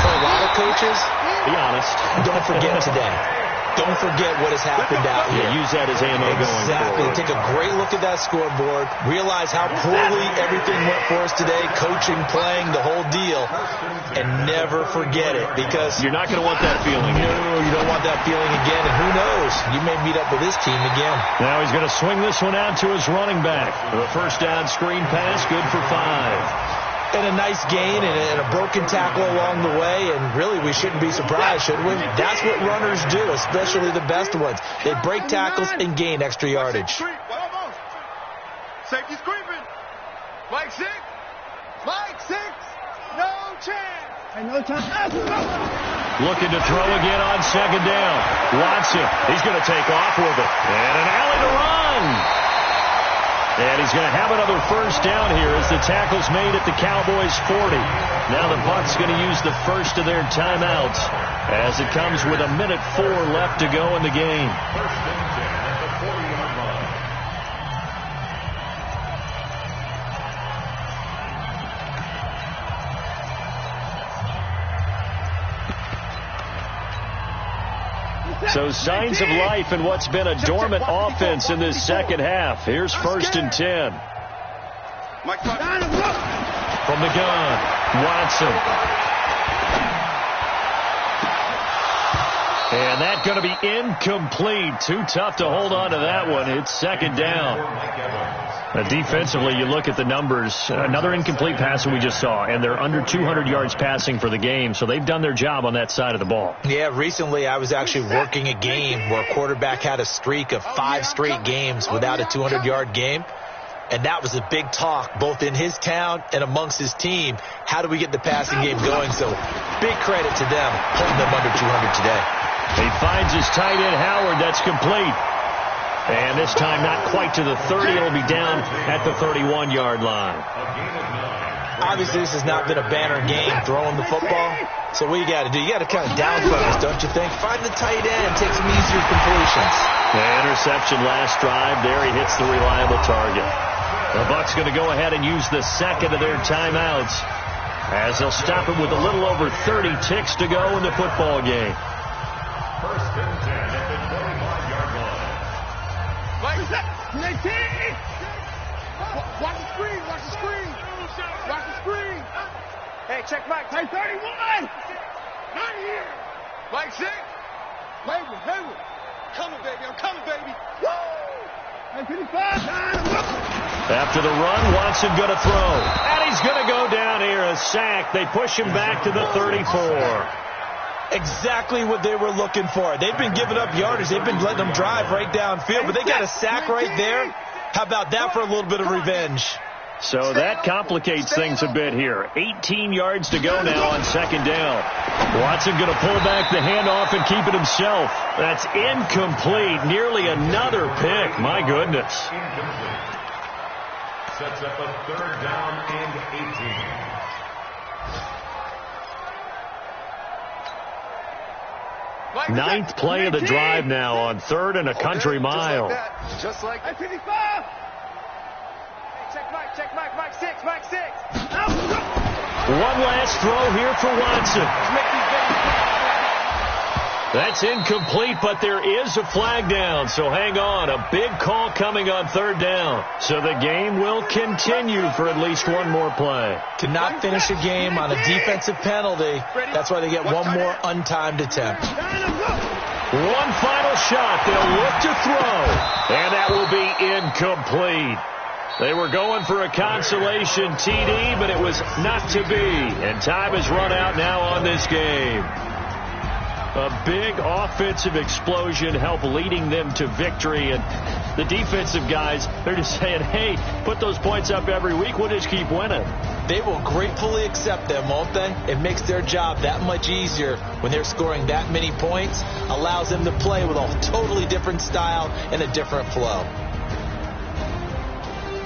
For a lot of coaches, be honest. Don't forget today. Don't forget what has happened out here. Yeah, use that as ammo going forward. Take a great look at that scoreboard. Realize how poorly everything went for us today. Coaching, playing, the whole deal. And never forget it, because you're not going to want that feeling. No, you don't want that feeling again. And who knows? You may meet up with this team again. Now he's going to swing this one out to his running back. The first down screen pass, good for 5. And a nice gain and a broken tackle along the way, and really we shouldn't be surprised, should we? That's what runners do, especially the best ones. They break tackles and gain extra yardage. Safety's creeping. Mike 6. Mike 6. No chance. And no time. Looking to throw again on second down. Watson, he's going to take off with it. And an alley to run. And he's going to have another first down here as the tackle's made at the Cowboys' 40. Now the Bucs going to use the first of their timeouts as it comes with 1:04 left to go in the game. First and 10 at the 40-yard line. So signs of life in what's been a dormant offense in this second half. Here's first and 10. From the gun, Watson. And that's going to be incomplete. Too tough to hold on to that one. It's second down. Defensively, you look at the numbers. Another incomplete pass that we just saw, and they're under 200 yards passing for the game, so they've done their job on that side of the ball. Yeah, recently I was actually working a game where a quarterback had a streak of 5 straight games without a 200-yard game, and that was a big talk both in his town and amongst his team. How do we get the passing game going? So big credit to them holding them under 200 today. He finds his tight end, Howard. That's complete. And this time not quite to the 30. It'll be down at the 31-yard line. Obviously, this has not been a banner game throwing the football. So what you got to do? You got to kind of down focus, don't you think? Find the tight end, take some easier completions. The interception last drive. There he hits the reliable target. The Bucs going to go ahead and use the second of their timeouts as they'll stop it with a little over 30 ticks to go in the football game. First and 10 at the 25-yard line. Watch the screen. Watch the screen. Watch the screen. Hey, check Mike. Hey, 31. Not here. Mike 6. Hayward. Coming, baby. I'm coming, baby. Woo! Hey, 55. After the run, Watson going to throw. And he's going to go down here, a sack. They push him back to the 34. Exactly what they were looking for. They've been giving up yardage. They've been letting them drive right downfield, but they got a sack right there. How about that for a little bit of revenge? So that complicates things a bit here. 18 yards to go now on second down. Watson going to pull back the handoff and keep it himself. That's incomplete. Nearly another pick. My goodness. Incomplete. Sets up a third down and 18. Ninth play of the drive now on third and a country mile. Just like that. 55. Check Mike. Mike 6. Mike 6. One last throw here for Watson. That's incomplete, but there is a flag down, so hang on. A big call coming on third down. So the game will continue for at least one more play. Cannot finish a game on a defensive penalty. That's why they get one more untimed attempt. One final shot. They'll look to throw, and that will be incomplete. They were going for a consolation TD, but it was not to be, and time has run out now on this game. A big offensive explosion helped leading them to victory, and the defensive guys, they're just saying, hey, put those points up every week, we'll just keep winning. They will gratefully accept them, won't they? It makes their job that much easier when they're scoring that many points, allows them to play with a totally different style and a different flow.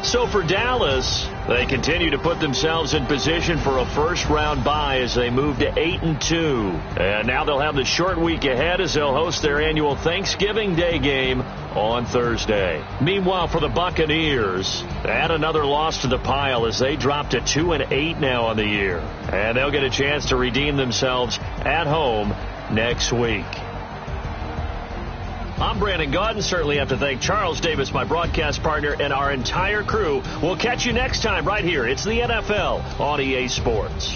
So for Dallas, they continue to put themselves in position for a first-round bye as they move to 8-2. And now they'll have the short week ahead as they'll host their annual Thanksgiving Day game on Thursday. Meanwhile, for the Buccaneers, add another loss to the pile as they drop to 2-8 now on the year. And they'll get a chance to redeem themselves at home next week. I'm Brandon Gaudin. Certainly have to thank Charles Davis, my broadcast partner, and our entire crew. We'll catch you next time right here. It's the NFL on EA Sports.